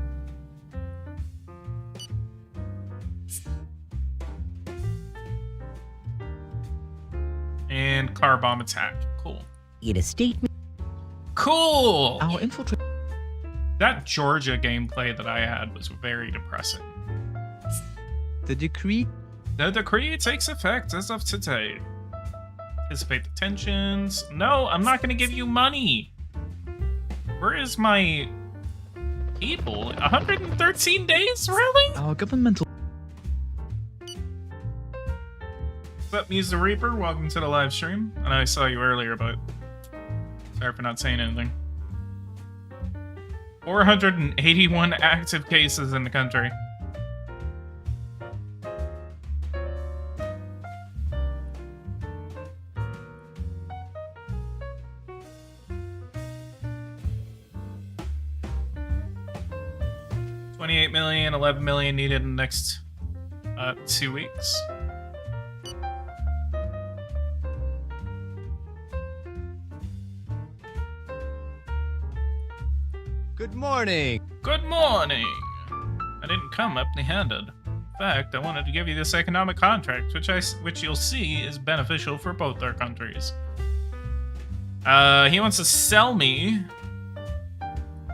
And car bomb attack. Cool. In a statement. Cool! Our infiltration. That Georgia gameplay that I had was very depressing. The decree. The decree takes effect as of today. Anticipate the tensions. No, I'm not going to give you money. Where is my people? 113 days? Really? Our governmental. What's up, Muse the Reaper? Welcome to the live stream. I know I saw you earlier, but sorry for not saying anything. 481 active cases in the country. $28 million, 11 million needed in the next 2 weeks. Good morning. Good morning. I didn't come empty-handed. In fact, I wanted to give you this economic contract, which you'll see is beneficial for both our countries. He wants to sell me.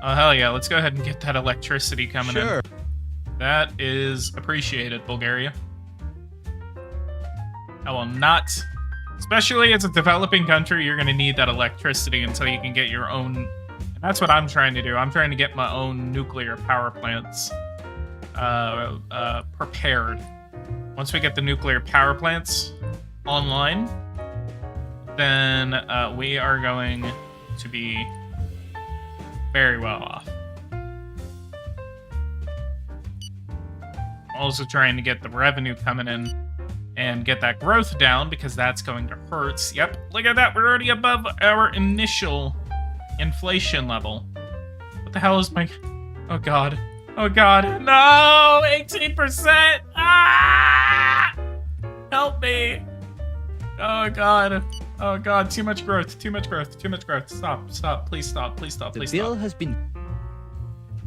Oh hell yeah! Let's go ahead and get that electricity coming in. That is appreciated, Bulgaria. I will not. Especially as a developing country, you're gonna need that electricity until you can get your own. That's what I'm trying to do. I'm trying to get my own nuclear power plants prepared. Once we get the nuclear power plants online, then we are going to be very well off. Also trying to get the revenue coming in and get that growth down because that's going to hurt. Yep, look at that. We're already above our initial inflation level. What the hell is my... Oh god. Oh god. No! 18%! Ah! Help me! Oh god. Oh god. Too much growth. Too much growth. Too much growth. Stop. Stop. Please stop. Please stop. Please stop. The bill has been...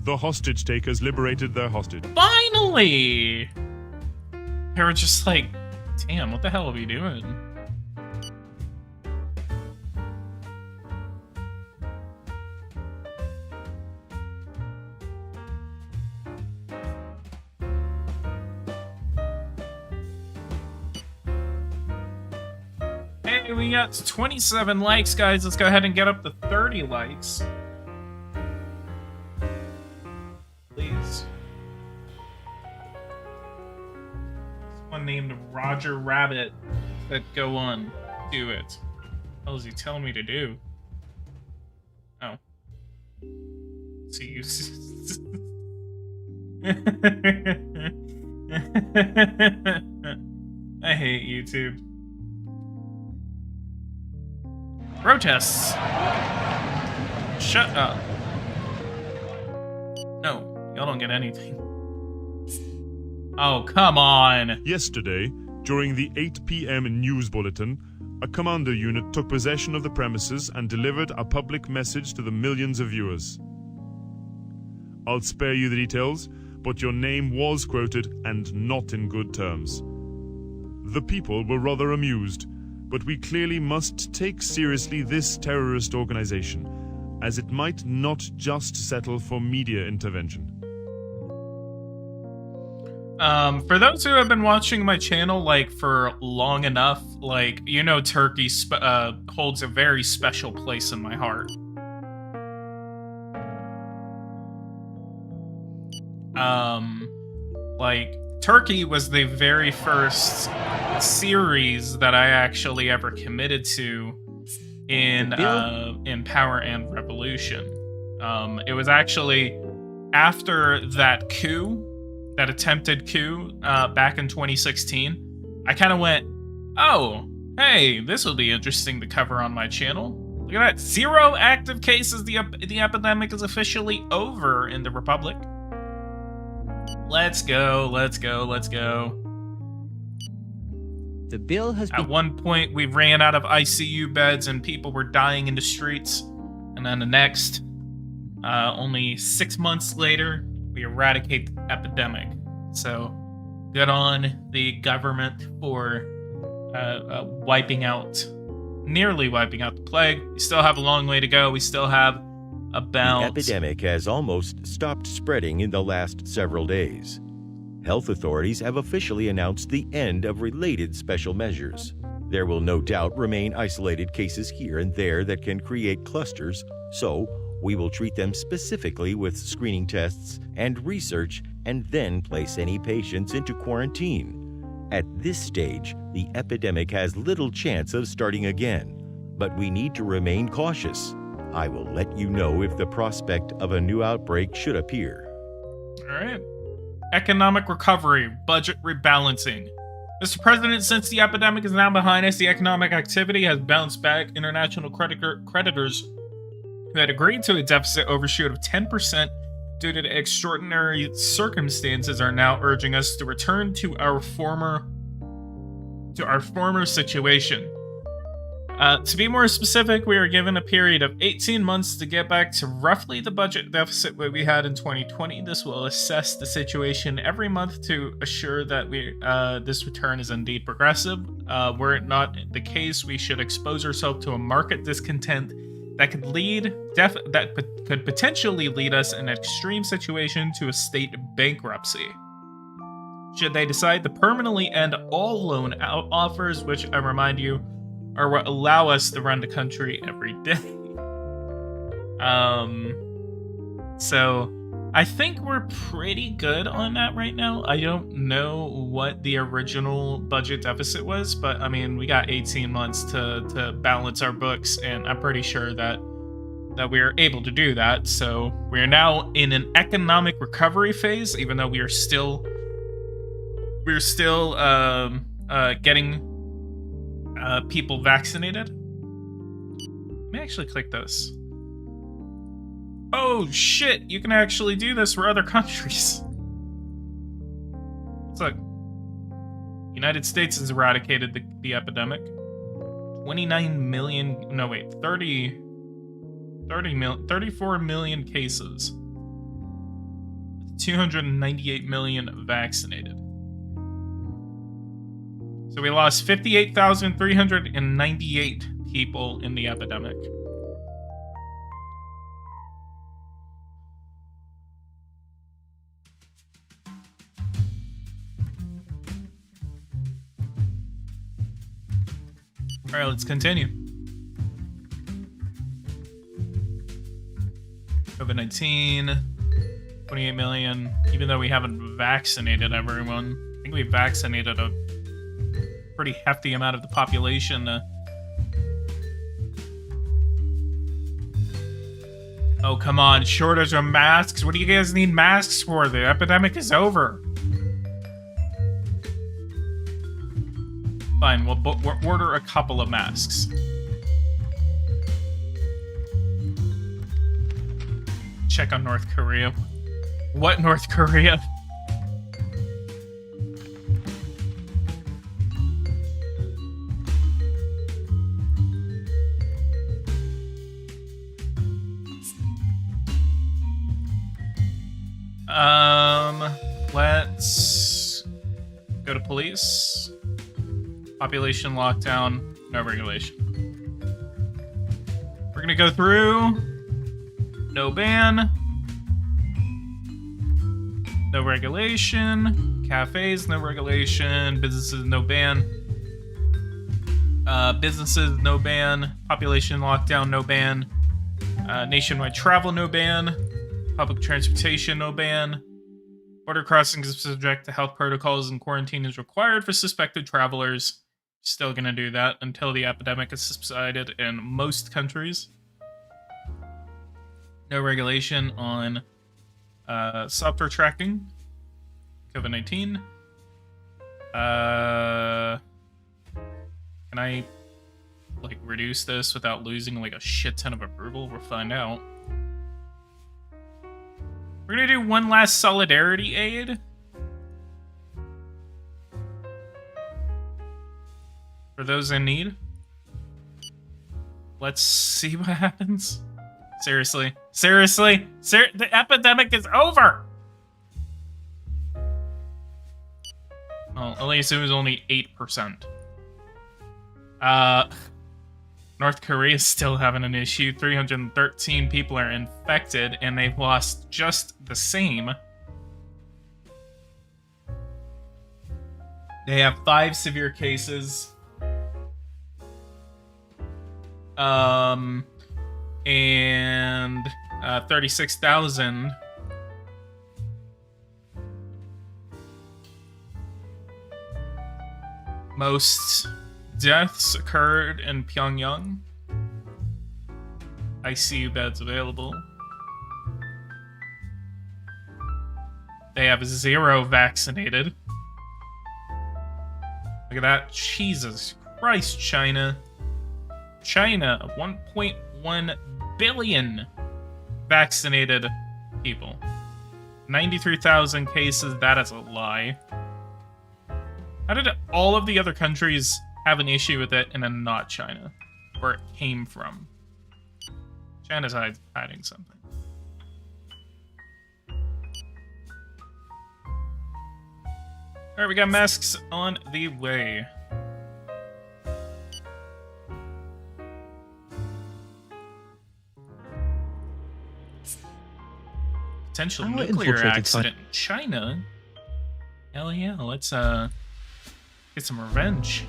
The hostage takers liberated their hostage. Finally! They were just like, damn, what the hell are we doing? Hey, we got 27 likes, guys. Let's go ahead and get up to 30 likes. Please. One named Roger Rabbit that go on. Do it. What does he tell me to do? Oh. See you. I hate YouTube. Protests. Shut up. No, y'all don't get anything. Oh, come on. Yesterday, during the 8 p.m. news bulletin, a commander unit took possession of the premises and delivered a public message to the millions of viewers. I'll spare you the details, but your name was quoted and not in good terms. The people were rather amused, but we clearly must take seriously this terrorist organization, as it might not just settle for media intervention. For those who have been watching my channel, like, for long enough, like, you know, Turkey holds a very special place in my heart. Like, Turkey was the very first series that I actually ever committed to in Power and Revolution. It was actually after that coup, that attempted coup, back in 2016. I kind of went, oh, hey, this will be interesting to cover on my channel. Look at that, 0 active cases. The epidemic is officially over in the Republic. Let's go, let's go, let's go. The bill has been... At one point, we ran out of ICU beds and people were dying in the streets. And then the next, only 6 months later, we eradicate the epidemic. So, good on the government for nearly wiping out the plague. We still have a long way to go. We still have about... The epidemic has almost stopped spreading in the last several days. Health authorities have officially announced the end of related special measures. There will no doubt remain isolated cases here and there that can create clusters, so we will treat them specifically with screening tests and research and then place any patients into quarantine. At this stage, the epidemic has little chance of starting again, but we need to remain cautious. I will let you know if the prospect of a new outbreak should appear. All right. Economic recovery, budget rebalancing. Mr. President, since the epidemic is now behind us, the economic activity has bounced back. International creditors who had agreed to a deficit overshoot of 10% due to the extraordinary circumstances are now urging us to return to our former situation. To be more specific, we are given a period of 18 months to get back to roughly the budget deficit that we had in 2020. This will assess the situation every month to assure that this return is indeed progressive. Were it not the case, we should expose ourselves to a market discontent that could potentially lead us in an extreme situation to a state bankruptcy. Should they decide to permanently end all loan offers, which I remind you are what allow us to run the country every day. So I think we're pretty good on that right now. I don't know what the original budget deficit was, but I mean, we got 18 months to balance our books, and I'm pretty sure that we are able to do that. So we're now in an economic recovery phase, even though we're still getting people vaccinated. Let me actually click this. Oh shit, you can actually do this for other countries. Let's look. United States has eradicated the epidemic. 29 million, no wait, 34 million cases. 298 million vaccinated. So we lost 58,398 people in the epidemic. All right, let's continue. COVID-19, 28 million. Even though we haven't vaccinated everyone, I think we vaccinated a pretty hefty amount of the population. Oh, come on. Shortage of masks? What do you guys need masks for? The epidemic is over. Fine, we'll order a couple of masks. Check on North Korea. What North Korea? Let's go to police. Population lockdown, no regulation. We're gonna go through. No ban. No regulation. Cafes, no regulation. Businesses, no ban. Businesses, no ban. Population lockdown, no ban. Nationwide travel, no ban. Public transportation, no ban. Border crossings is subject to health protocols and quarantine is required for suspected travelers. Still gonna do that until the epidemic has subsided in most countries. No regulation on software tracking. COVID-19. Can I like reduce this without losing like a shit ton of approval? We'll find out. We're gonna do one last solidarity aid. For those in need. Let's see what happens. Seriously. Seriously? The epidemic is over! Well, at least it was only 8%. North Korea is still having an issue. 313 people are infected, and they've lost just the same. They have 5 severe cases. And 36,000. Most deaths occurred in Pyongyang. ICU beds available. They have 0 vaccinated. Look at that. Jesus Christ, China. China, 1.1 billion vaccinated people. 93,000 cases, that is a lie. How did all of the other countries have an issue with it and then not China? Where it came from? China's hiding something. Alright, we got masks on the way. Potential nuclear accident in China. Hell yeah, let's get some revenge.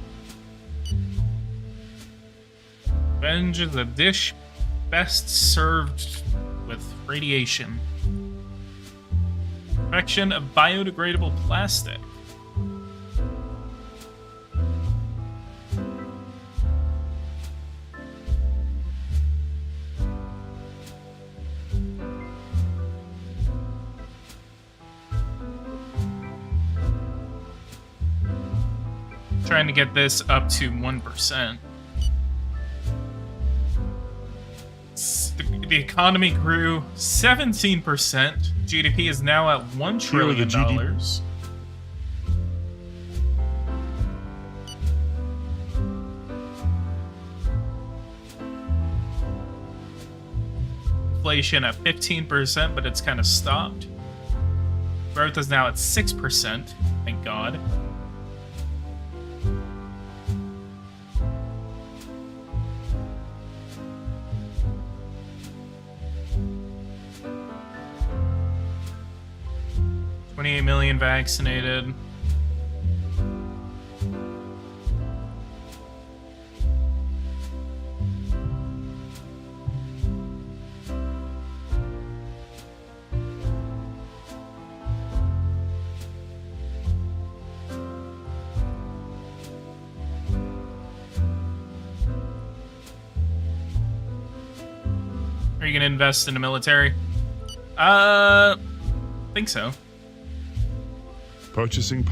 Revenge is a dish best served with radiation. Perfection of biodegradable plastic. Trying to get this up to 1%. The economy grew 17%. GDP is now at $1 trillion. Inflation at 15%, but it's kind of stopped. Growth is now at 6%. Thank God. $28 million vaccinated. Are you gonna invest in the military? Think so. Purchasing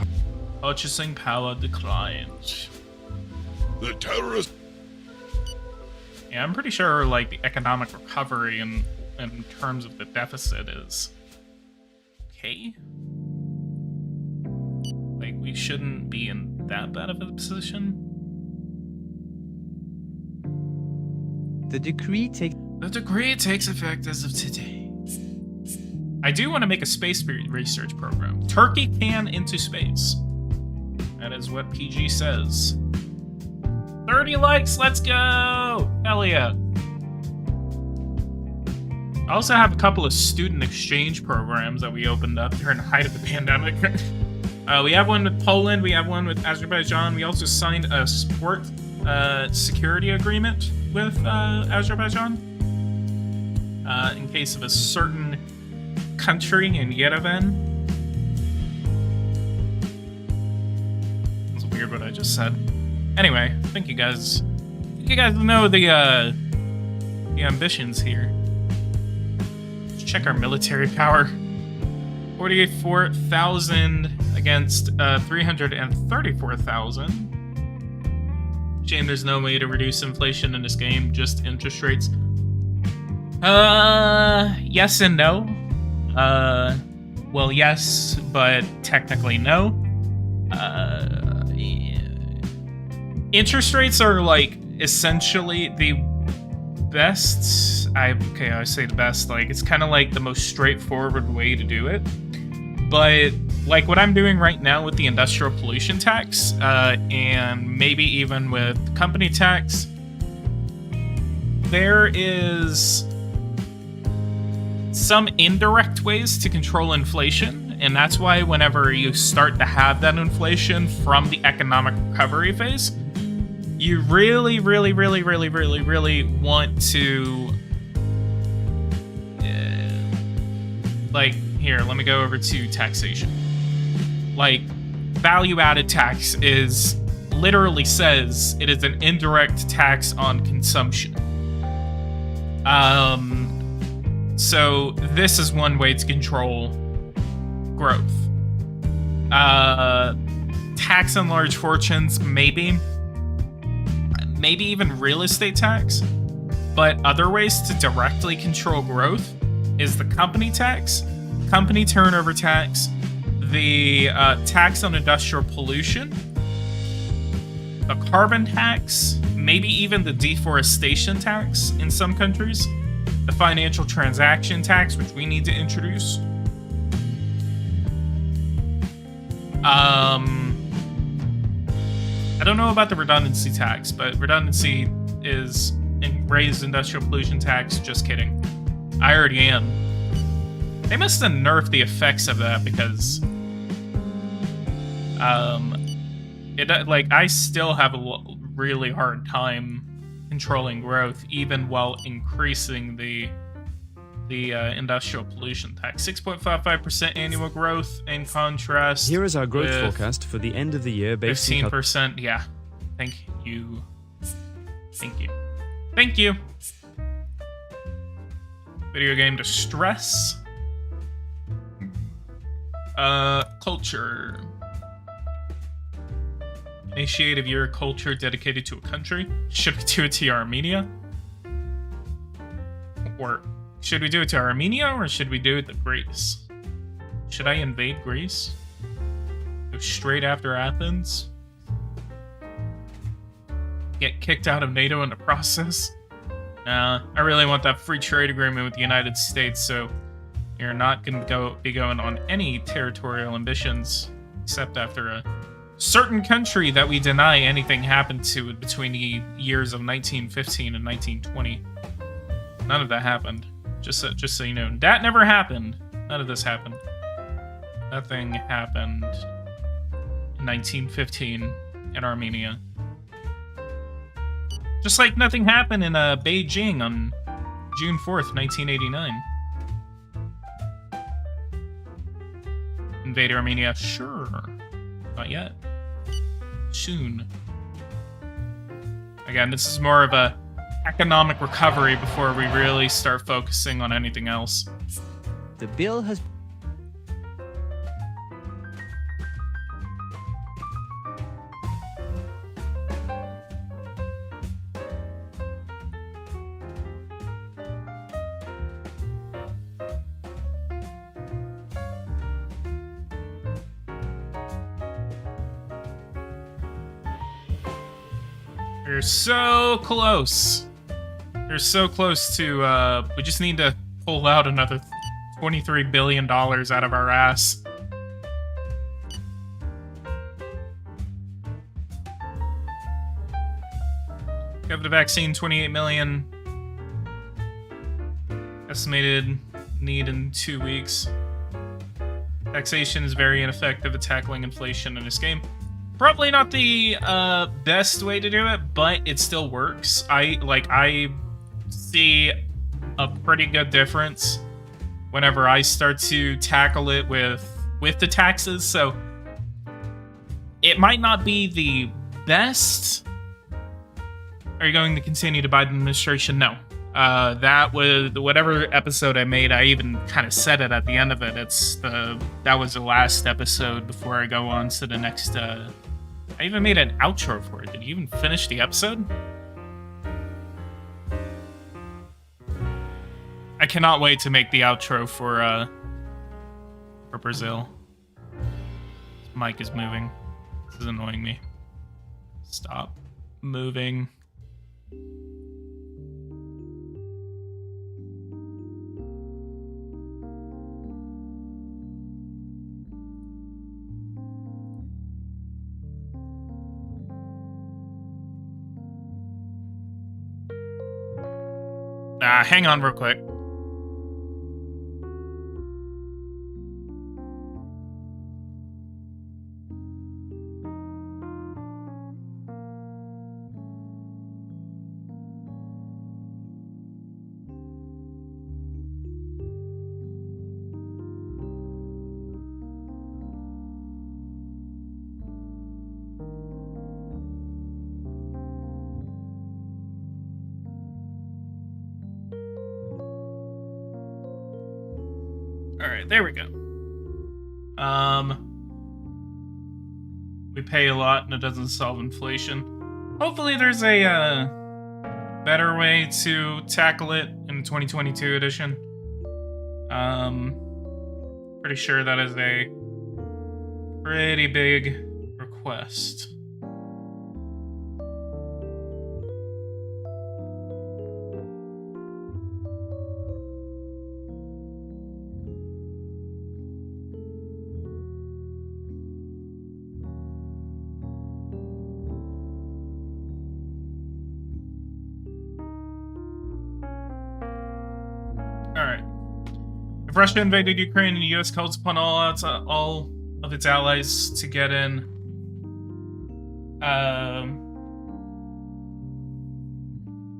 power declines. The terrorist. Yeah, I'm pretty sure like the economic recovery in terms of the deficit is okay. Like we shouldn't be in that bad of a position. The decree takes effect as of today. I do want to make a space research program. Turkey can into space. That is what PG says. 30 likes, let's go! Hell yeah. I also have a couple of student exchange programs that we opened up during the height of the pandemic. We have one with Poland, we have one with Azerbaijan. We also signed a sport security agreement with Azerbaijan in case of a certain country in Yerevan. That's weird what I just said. Anyway, I think you guys know the ambitions here. Let's check our military power. 44,000 against 334,000. Shame there's no way to reduce inflation in this game, just interest rates. Yes and no. Well, yes, but technically no. Interest rates are, like, essentially the best. I say the best. Like, it's kind of like the most straightforward way to do it. But, like, what I'm doing right now with the industrial pollution tax, and maybe even with company tax, there is some indirect ways to control inflation, and that's why whenever you start to have that inflation from the economic recovery phase, you really want to, like, here, let me go over to taxation. Like, value-added tax is, literally says, it is an indirect tax on consumption. So this is one way to control growth. Tax on large fortunes, maybe even real estate tax. But other ways to directly control growth is the company tax, company turnover tax, the tax on industrial pollution, the carbon tax, maybe even the deforestation tax in some countries, the financial transaction tax, which we need to introduce. I don't know about the redundancy tax, but redundancy is raised industrial pollution tax. Just kidding. I already am. They must have nerfed the effects of that because, I still have a really hard time controlling growth, even while increasing the industrial pollution tax. 6.55% annual growth. In contrast, here is our growth forecast for the end of the year based 15%. Yeah. Thank you. Thank you. Video game distress. Culture. Initiate of your culture dedicated to a country. Should we do it to Armenia? Or should we do it to Armenia, or should we do it to Greece? Should I invade Greece? Go straight after Athens? Get kicked out of NATO in the process? Nah, I really want that free trade agreement with the United States, so you're not going to be going on any territorial ambitions, except after a certain country that we deny anything happened to between the years of 1915 and 1920. None of that happened. Just so you know, that never happened. None of this happened. Nothing happened in 1915 in Armenia. Just like nothing happened in Beijing on June 4th, 1989. Invade Armenia? Sure. Not yet. Soon. Again, this is more of a economic recovery before we really start focusing on anything else. The bill has... We're so close. We're so close to, we just need to pull out another $23 billion out of our ass. Got the vaccine, 28 million. Estimated need in 2 weeks. Taxation is very ineffective at tackling inflation in this game. Probably not the best way to do it, but it still works. I see a pretty good difference whenever I start to tackle it with the taxes. So it might not be the best. Are you going to continue the Biden administration? No. That was whatever episode I made. I even kind of said it at the end of it. That was the last episode before I go on to the next. I even made an outro for it. Did you even finish the episode? I cannot wait to make the outro for Brazil. This mic is moving. This is annoying me. Stop moving. Hang on real quick. Alright, there we go. We pay a lot and it doesn't solve inflation. Hopefully there's a better way to tackle it in the 2022 edition. Pretty sure that is a pretty big request. If Russia invaded Ukraine and the U.S. calls upon all of its allies to get in,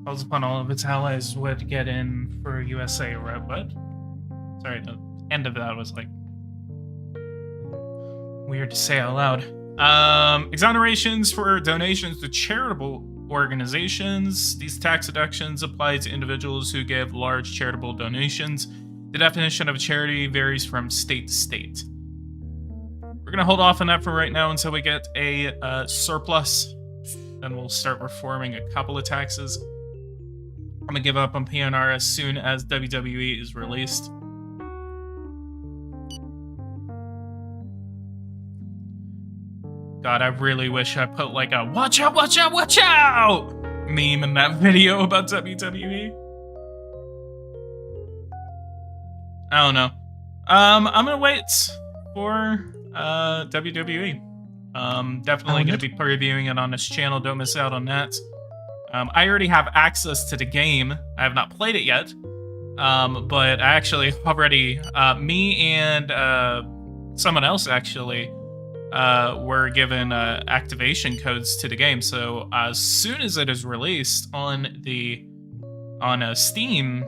calls upon all of its allies would get in for USA, right? What? Sorry, the end of that was like weird to say out loud. Exonerations for donations to charitable organizations. These tax deductions apply to individuals who give large charitable donations. The definition of a charity varies from state to state. We're going to hold off on that for right now until we get a surplus. Then we'll start reforming a couple of taxes. I'm going to give up on PNR as soon as WWE is released. God, I really wish I put like a watch out, watch out, watch out meme in that video about WWE. I don't know. I'm gonna wait for WWE. Definitely gonna be previewing it on this channel. Don't miss out on that. I already have access to the game. I have not played it yet. But I actually already, me and someone else actually were given activation codes to the game. So as soon as it is released on Steam,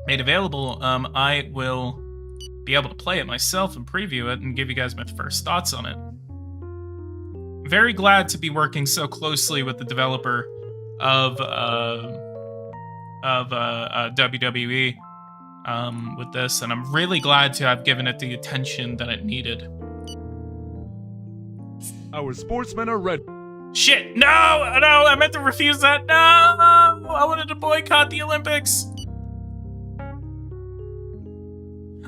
made available, I will be able to play it myself and preview it and give you guys my first thoughts on it. I'm very glad to be working so closely with the developer of WWE with this, and I'm really glad to have given it the attention that it needed. Our sportsmen are ready. Shit! No! No! I meant to refuse that! No! I wanted to boycott the Olympics!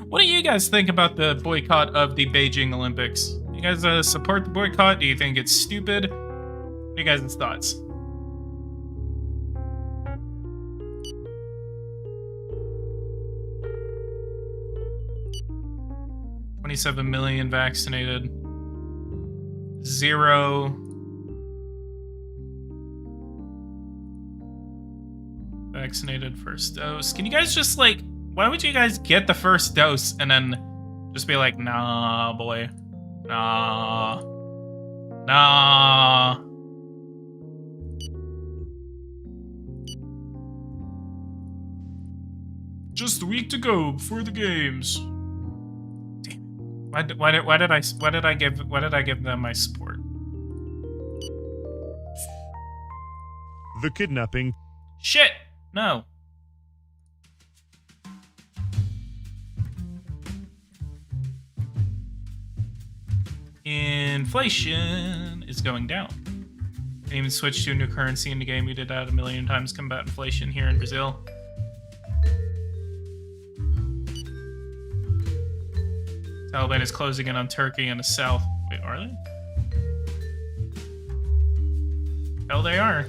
What do you guys think about the boycott of the Beijing Olympics? You guys support the boycott? Do you think it's stupid? What are you guys' thoughts? 27 million vaccinated. 0 vaccinated first dose. Can you guys just like, why would you guys get the first dose and then just be like, nah, boy. Nah. Nah. Just a week to go before the games. Damn. Why did I give them my support? The kidnapping. Shit. No. Inflation is going down. Can even switch to a new currency in the game. We did that 1,000,000 times. Combat inflation here in Brazil. Taliban is closing in on Turkey in the south. Wait, are they? Hell, they are.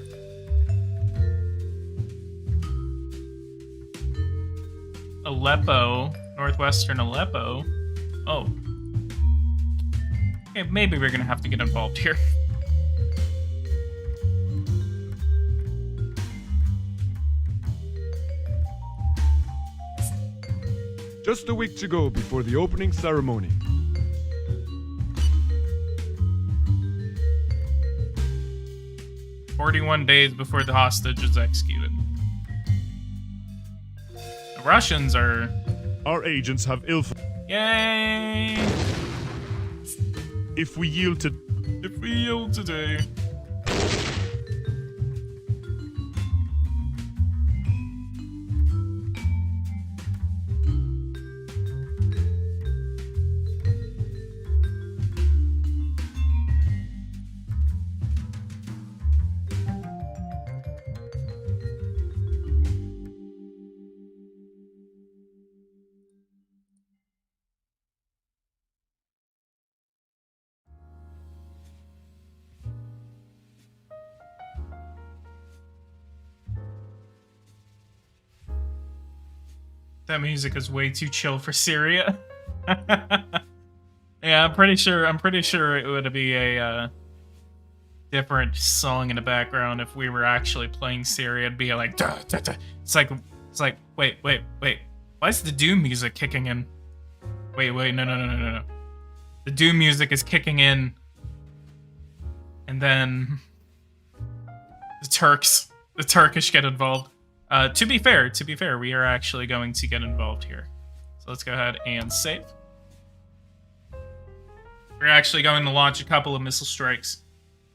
Aleppo, northwestern Aleppo. Oh. Okay, maybe we're gonna have to get involved here. Just a week to go before the opening ceremony. "41 days before the hostage is executed." The Russians are... Our agents have Yay! If we yield today. That music is way too chill for Syria. Yeah, I'm pretty sure it would be a different song in the background if we were actually playing Syria. It'd be like, duh, duh, duh. It's like, wait. Why is the Doom music kicking in? Wait, no. The Doom music is kicking in, and then the Turkish get involved. To be fair, we are actually going to get involved here. So let's go ahead and save. We're actually going to launch a couple of missile strikes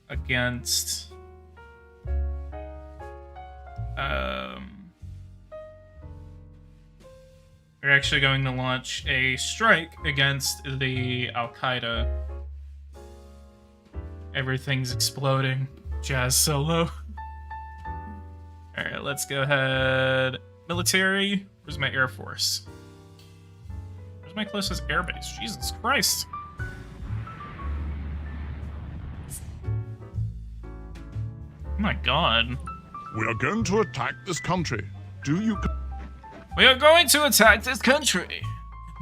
against... We're actually going to launch a strike against the Al-Qaeda. Everything's exploding. Jazz solo. Alright, let's go ahead. Military. Where's my Air Force? Where's my closest airbase? Jesus Christ. Oh my god. We are going to attack this country. We are going to attack this country.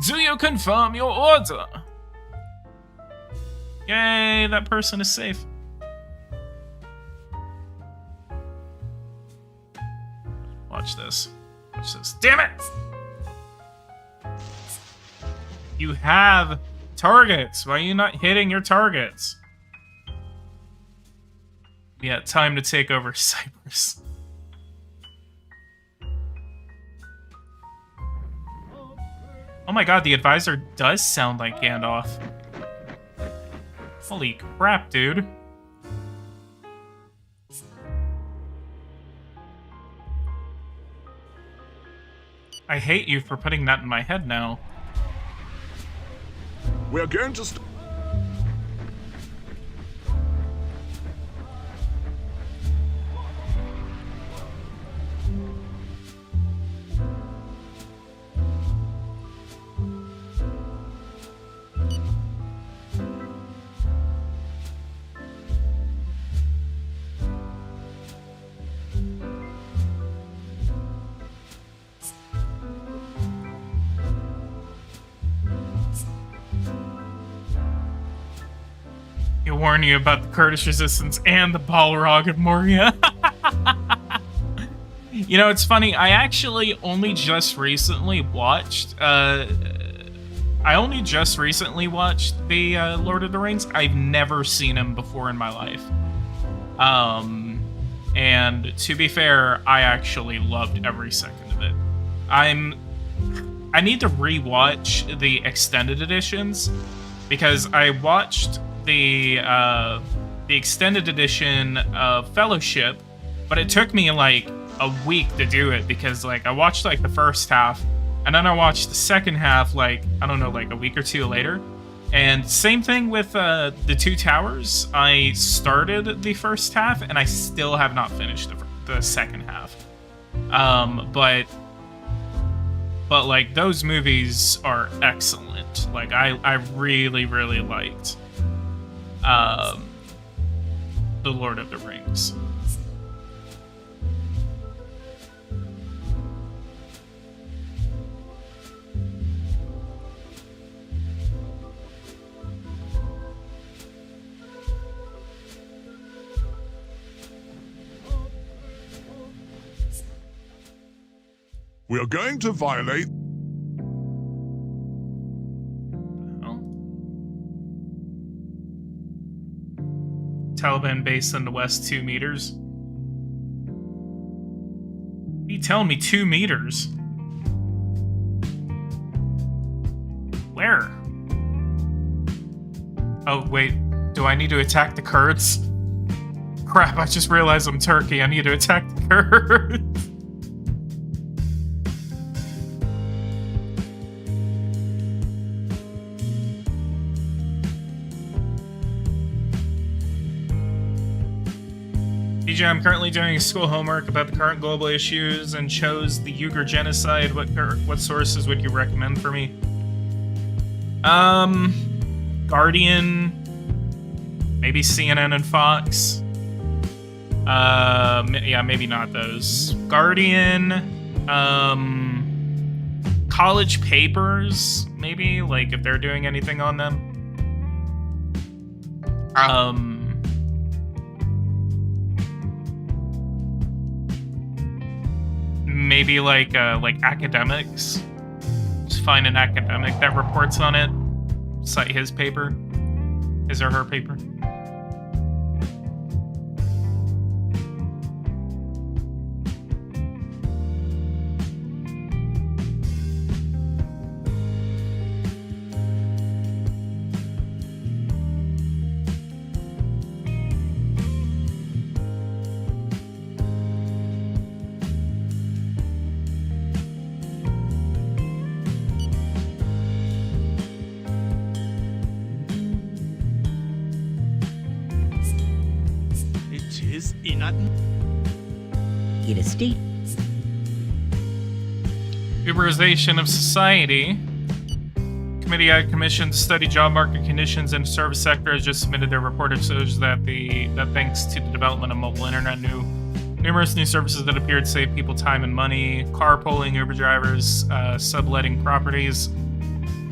Do you confirm your order? Yay, that person is safe. Watch this. Watch this. Damn it! You have targets. Why are you not hitting your targets? Yeah, time to take over Cyprus. Oh my god, the advisor does sound like Gandalf. Holy crap, dude. I hate you for putting that in my head now. We are going to warn you about the Kurdish resistance and the Balrog of Moria. You know, it's funny. I actually only just recently watched. The Lord of the Rings. I've never seen him before in my life. And to be fair, I actually loved every second of it. I need to rewatch the extended editions because I watched the extended edition of Fellowship, but it took me like a week to do it because like I watched like the first half and then I watched the second half like I don't know, like a week or two later. And same thing with the Two Towers. I started the first half and I still have not finished the second half. But like those movies are excellent. Like I really liked The Lord of the Rings. We are going to violate. Taliban base in the west 2 meters. You telling me 2 meters? Where? Oh, wait. Do I need to attack the Kurds? Crap, I just realized I'm Turkey. I need to attack the Kurds. DJ, I'm currently doing school homework about the current global issues and chose the Uyghur genocide. What sources would you recommend for me? Guardian, maybe CNN and Fox. Yeah, maybe not those. Guardian, college papers, maybe, like if they're doing anything on them. Maybe like academics. Just find an academic that reports on it. Cite his paper. His or her paper. In a state. Uberization of society. Committee ad commission to study job market conditions in the service sector has just submitted their report. It shows that thanks to the development of mobile internet, numerous new services that appear to save people time and money, carpooling, Uber drivers, subletting properties.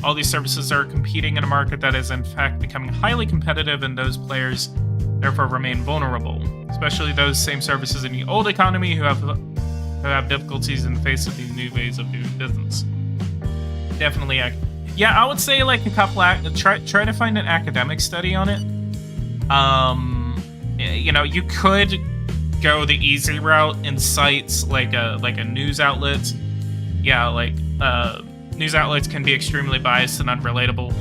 All these services are competing in a market that is in fact becoming highly competitive, and those players therefore remain vulnerable, especially those same services in the old economy who have difficulties in the face of these new ways of doing business. Definitely, yeah, I would say like a couple. Try to find an academic study on it. You know, you could go the easy route in sites like a news outlet. Yeah, like news outlets can be extremely biased and unreliable.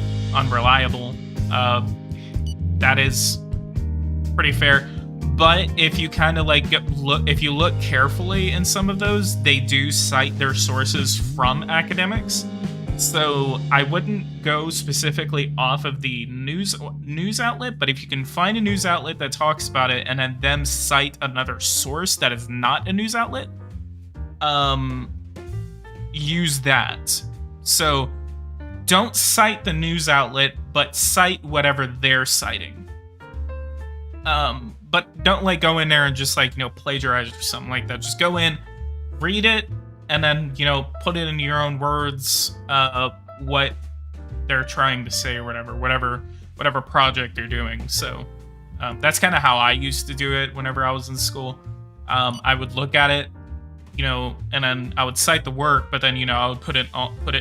That is pretty fair. But if you kind of like if you look carefully in some of those, they do cite their sources from academics. So I wouldn't go specifically off of the news outlet, but if you can find a news outlet that talks about it and then them cite another source that is not a news outlet, use that. So don't cite the news outlet, but cite whatever they're citing. But don't like go in there and just like, plagiarize or something like that. Just go in, read it, and then, put it in your own words, what they're trying to say or whatever project they're doing. So That's kind of how I used to do it whenever I was in school. I would look at it, and then I would cite the work, but then I would put it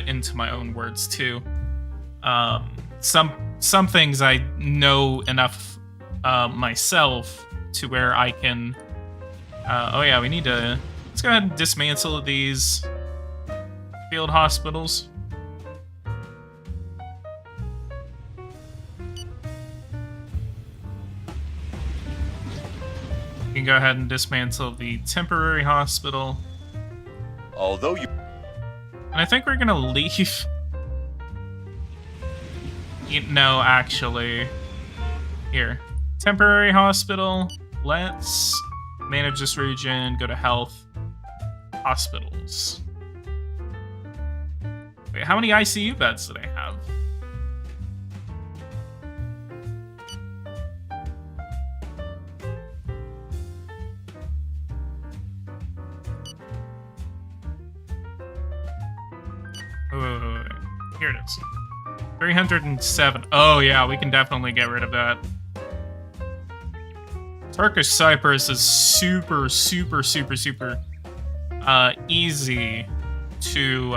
into my own words too. Some things I know enough myself to where I can. Oh yeah, let's go ahead and dismantle these field hospitals. You can go ahead and dismantle the temporary hospital. Although you... And I think we're gonna leave. No, actually. Here. Temporary hospital. Let's manage this region. Go to health. Hospitals. Wait, how many ICU beds do they have? Wait. Here it is. 307. Oh yeah, we can definitely get rid of that. Turkish Cyprus is super easy to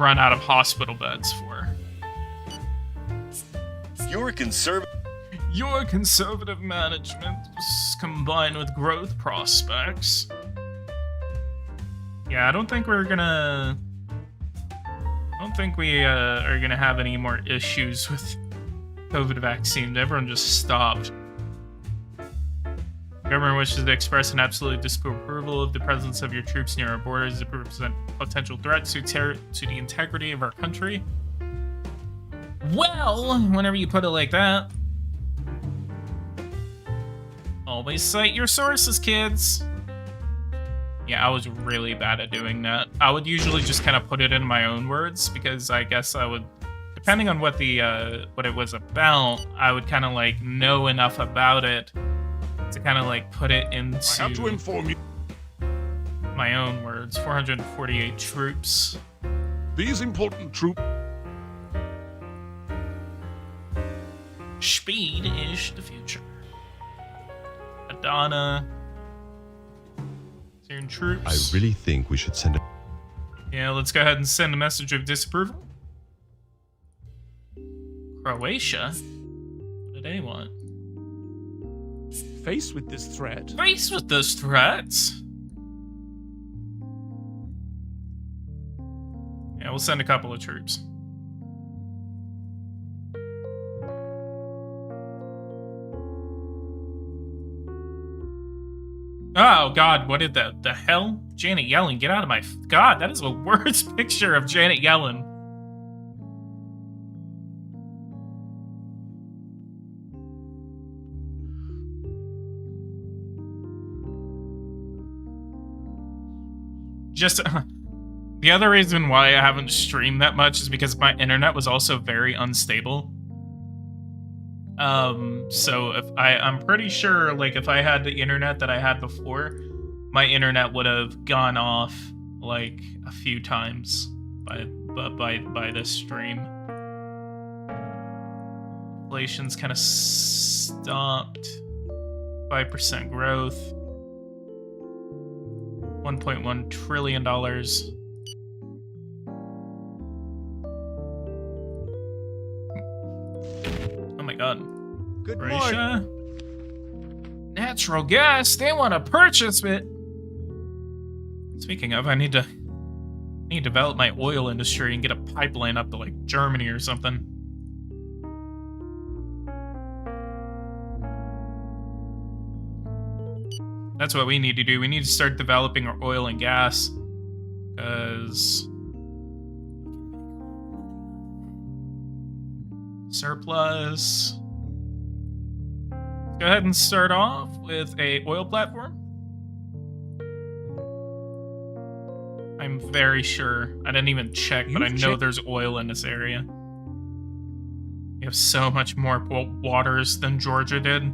run out of hospital beds for. Your conservative management combined with growth prospects. Yeah, I don't think we are gonna have any more issues with COVID vaccines. Everyone just stopped. Government wishes to express an absolute disapproval of the presence of your troops near our borders that represent potential threats to the integrity of our country. Well, whenever you put it like that, always cite your sources, kids. Yeah, I was really bad at doing that. I would usually just kind of put it in my own words because I guess I would, depending on what it was about, I would kind of like know enough about it to kind of like put it into I have to inform you. my own words. 448 troops. These important troops. Speed is the future. Adana. Syrian troops. I really think we should send a... Yeah, let's go ahead and send a message of disapproval. Croatia? What do they want? Faced with this threat. Faced with this threat? Yeah, we'll send a couple of troops. Oh god, what did the hell? Janet Yellen, get out of my... God, that is the worst picture of Janet Yellen. Just... the other reason why I haven't streamed that much is because my internet was also very unstable. So if I'm pretty sure, like, if I had the internet that I had before, my internet would have gone off, like, a few times by this stream. Inflation's kind of stopped. 5% growth. $1.1 trillion. Oh my god. Good Croatia. Natural gas, they want to purchase it. Speaking of, I need to develop my oil industry and get a pipeline up to like Germany or something. That's what we need to do. We need to start developing our oil and gas. Because surplus. Go ahead and start off with a oil platform. I'm very sure. I didn't even check, but I know there's oil in this area. We have so much more waters than Georgia did.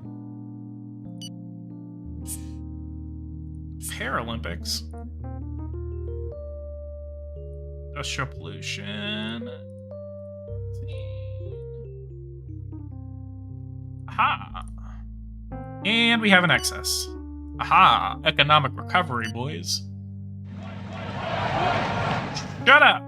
Paralympics. Industrial pollution. Aha. And we have an excess. Aha. Economic recovery, boys. Shut up. I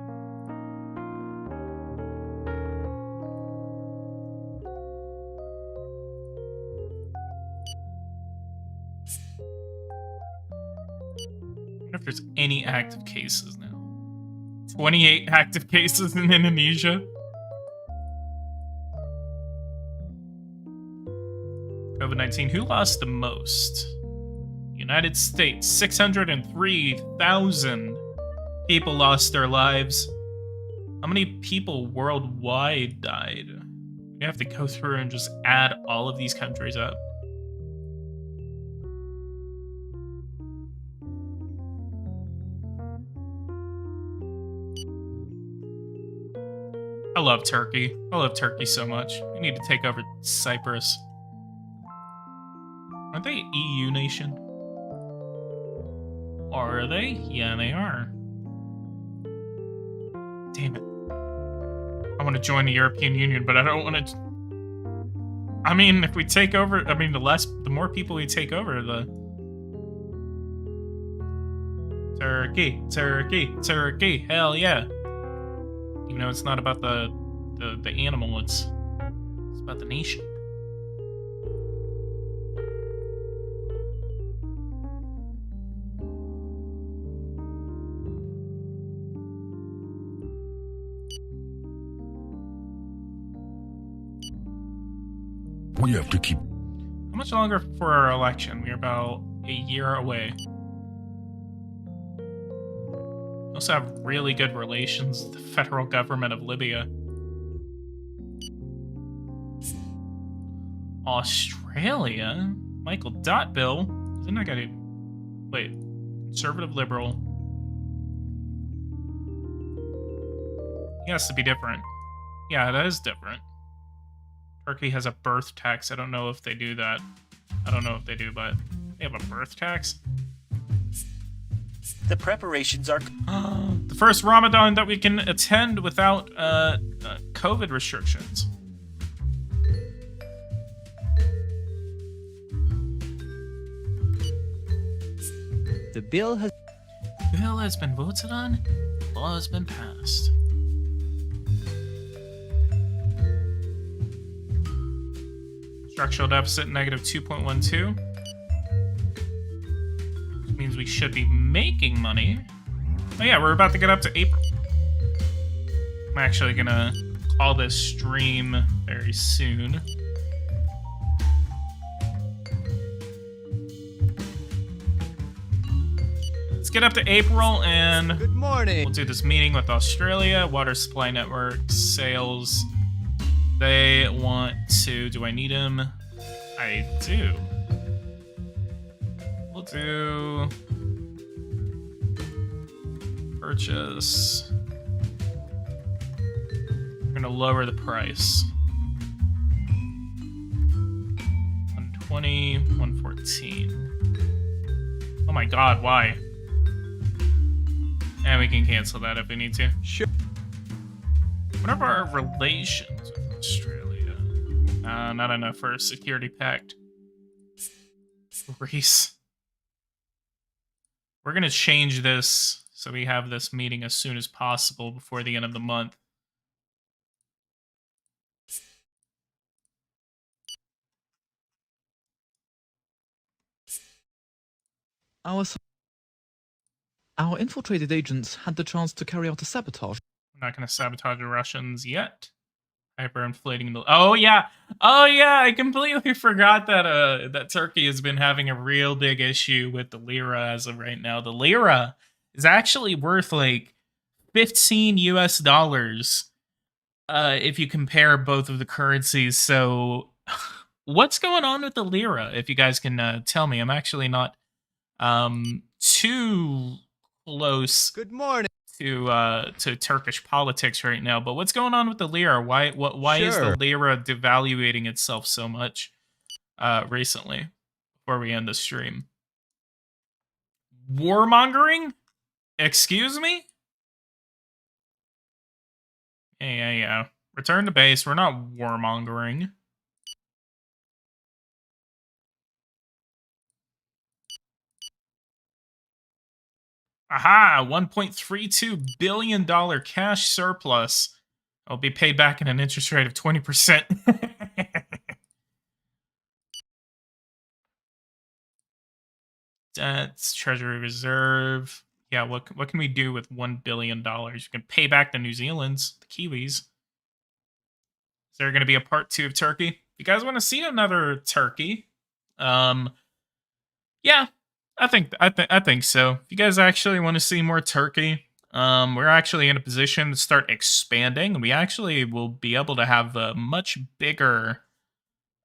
wonder if there's any active cases now. 28 active cases in Indonesia. COVID-19. Who lost the most? United States. 603,000 people lost their lives. How many people worldwide died? We have to go through and just add all of these countries up. I love Turkey. I love Turkey so much. We need to take over Cyprus. Aren't they an EU nation? Or are they? Yeah, they are. Damn it. I want to join the European Union, but I don't want to... I mean, if we take over... I mean, the more people we take over, the... Turkey, Turkey, Turkey. Hell yeah. Even though it's not about the animal, it's about the nation. We have to keep... How much longer for our election? We're about a year away. We also have really good relations with the federal government of Libya. Australia? Michael Dotbill? Isn't that guy... Wait. Conservative liberal. He has to be different. Yeah, that is different. Turkey has a birth tax. I don't know if they do that. I don't know if they do, but they have a birth tax. The preparations are... The first Ramadan that we can attend without COVID restrictions. The bill has been voted on. Law has been passed. Structural deficit negative 2.12. Which means we should be making money. Oh yeah, we're about to get up to April. I'm actually gonna call this stream very soon. Let's get up to April and good morning. We'll do this meeting with Australia, Water Supply Network, sales. They want to... Do I need him? I do. We'll do... Purchase. We're gonna lower the price. 120, 114. Oh my god, why? And we can cancel that if we need to. Sure. What are our relations with Australia? Not enough for a security pact. Greece. We're gonna change this so we have this meeting as soon as possible before the end of the month. Our infiltrated agents had the chance to carry out a sabotage. I'm not gonna sabotage the Russians yet. Hyperinflating the... Oh yeah! Oh yeah! I completely forgot that that Turkey has been having a real big issue with the lira as of right now. The lira is actually worth like 15 US dollars if you compare both of the currencies. So what's going on with the lira? If you guys can tell me. I'm actually not too close. Good morning. To Turkish politics right now, but what's going on with the lira? Why is the lira devaluating itself so much recently? Before we end the stream, warmongering? Excuse me? Yeah. Return to base. We're not warmongering. Aha! $1.32 billion cash surplus. I'll be paid back at an interest rate of 20%. That's Treasury Reserve. Yeah, what can we do with $1 billion? You can pay back the New Zealand's, the Kiwis. Is there going to be a part 2 of Turkey? If you guys want to see another Turkey, yeah, I think so. If you guys actually want to see more Turkey, we're actually in a position to start expanding. We actually will be able to have a much bigger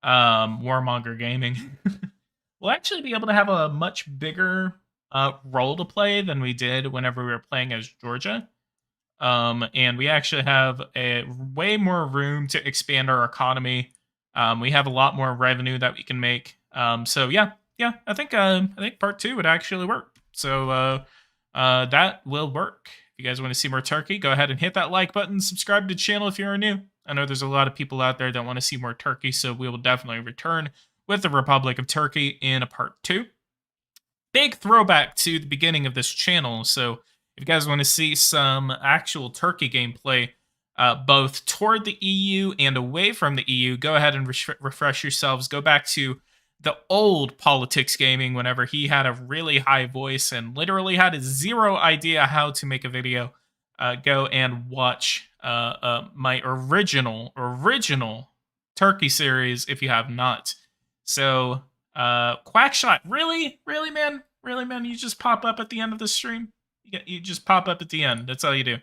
Warmonger Gaming. We'll actually be able to have a much bigger role to play than we did whenever we were playing as Georgia. And we actually have a way more room to expand our economy. We have a lot more revenue that we can make. So yeah, I think part 2 would actually work. So that will work. If you guys want to see more Turkey, go ahead and hit that like button. Subscribe to the channel if you're new. I know there's a lot of people out there that want to see more Turkey, so we will definitely return with the Republic of Turkey in a part 2. Big throwback to the beginning of this channel. So if you guys want to see some actual Turkey gameplay, both toward the EU and away from the EU, go ahead and refresh yourselves. Go back to the old PoliticsGaming whenever he had a really high voice and literally had zero idea how to make a video. Go and watch my original Turkey series if you have not. So, Quackshot, really, man, you just pop up at the end of the stream. You just pop up at the end. That's all you do.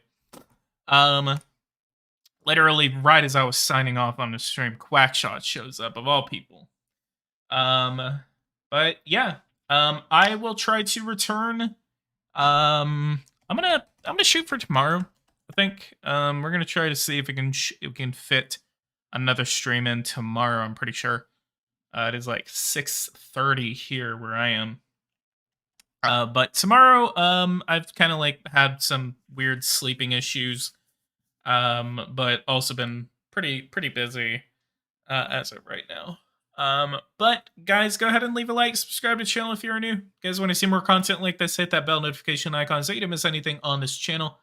Literally right as I was signing off on the stream, Quackshot shows up of all people. But yeah, I will try to return. I'm gonna shoot for tomorrow. I think we're gonna try to see if we can fit another stream in tomorrow. I'm pretty sure. It is like 6:30 here where I am. But tomorrow, I've kind of like had some weird sleeping issues, but also been pretty busy as of right now. But guys, go ahead and leave a like, subscribe to the channel if you're new. If you guys want to see more content like this, hit that bell notification icon so you don't miss anything on this channel.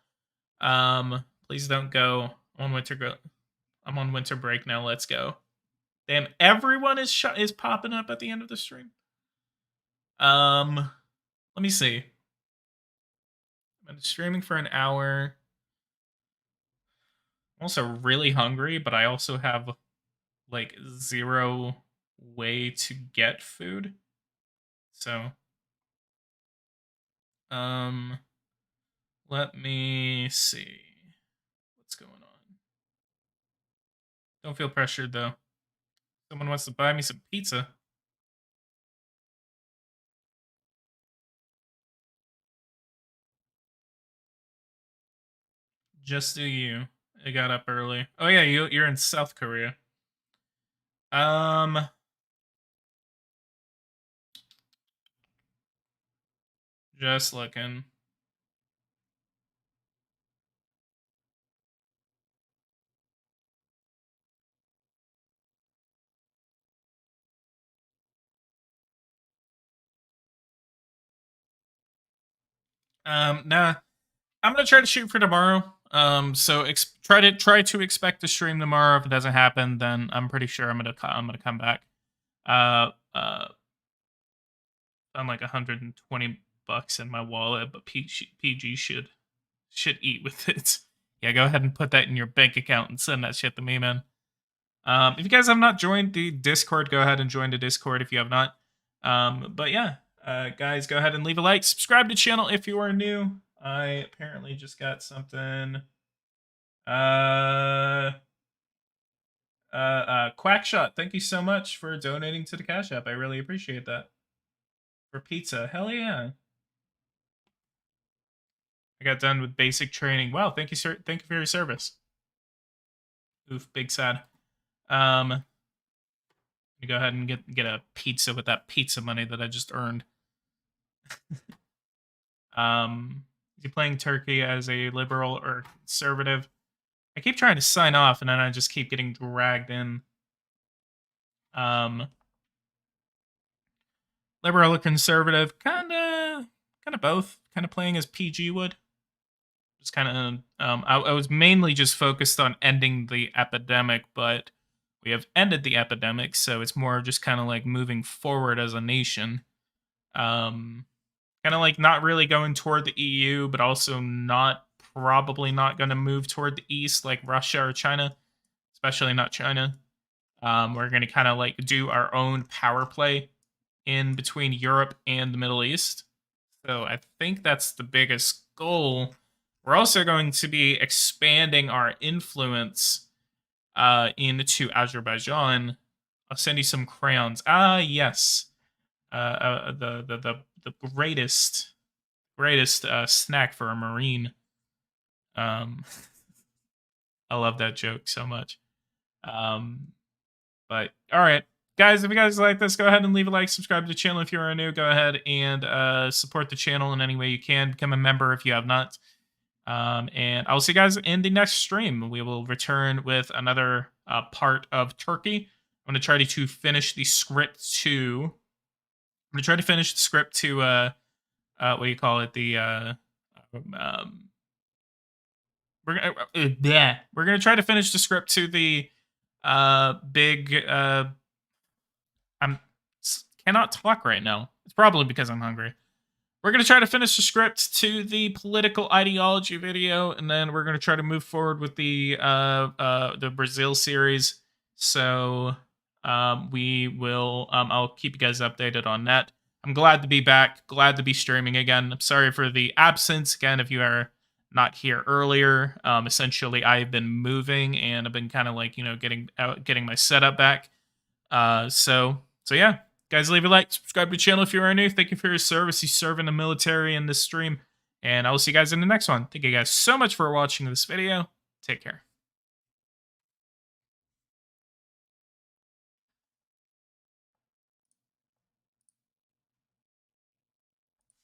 Please don't go on I'm on winter break now. Let's go. Damn, everyone is popping up at the end of the stream. Let me see. I'm streaming for an hour. I'm also really hungry, but I also have like zero way to get food. So, let me see what's going on. Don't feel pressured though. Someone wants to buy me some pizza. Just do you. I got up early. Oh yeah, you're in South Korea. Just looking. Nah. I'm gonna try to shoot for tomorrow. So try to expect to stream tomorrow. If it doesn't happen, then I'm pretty sure I'm gonna come back. Found like $120 in my wallet, but PG should eat with it. Yeah, go ahead and put that in your bank account and send that shit to me, man. If you guys have not joined the Discord, go ahead and join the Discord if you have not. But yeah, guys, go ahead and leave a like, subscribe to the channel if you are new. I apparently just got something. Quackshot, thank you so much for donating to the Cash App. I really appreciate that. For pizza, hell yeah. I got done with basic training. Wow, thank you, sir. Thank you for your service. Oof, big sad. Let me go ahead and get a pizza with that pizza money that I just earned. Is he playing Turkey as a liberal or conservative? I keep trying to sign off and then I just keep getting dragged in. Liberal or conservative? Kinda kind of both. Kind of playing as PG would. Just kind of, I was mainly just focused on ending the epidemic, but we have ended the epidemic, so it's more just kind of like moving forward as a nation. Kind of like not really going toward the EU, but also probably not going to move toward the east like Russia or China, especially not China. We're going to kind of like do our own power play in between Europe and the Middle East. So I think that's the biggest goal. We're also going to be expanding our influence into Azerbaijan. I'll send you some crayons. Ah, yes. The greatest snack for a Marine. I love that joke so much. But all right, guys, if you guys like this, go ahead and leave a like, subscribe to the channel if you're new. Go ahead and support the channel in any way you can. Become a member if you have not. And I'll see you guys in the next stream. We will return with another part of Turkey. I'm going to try to finish the script to... I'm going to try to finish the script to, what do you call it? We're going to try to finish the script to the cannot talk right now. It's probably because I'm hungry. We're going to try to finish the script to the political ideology video, and then we're going to try to move forward with the Brazil series. So we will, I'll keep you guys updated on that. I'm glad to be back, glad to be streaming again. I'm sorry for the absence again if you are not here earlier. Essentially, I've been moving and I've been kind of like, you know, getting my setup back. So yeah. Guys, leave a like, subscribe to the channel if you are new. Thank you for your service. You serve in the military in this stream. And I will see you guys in the next one. Thank you guys so much for watching this video. Take care.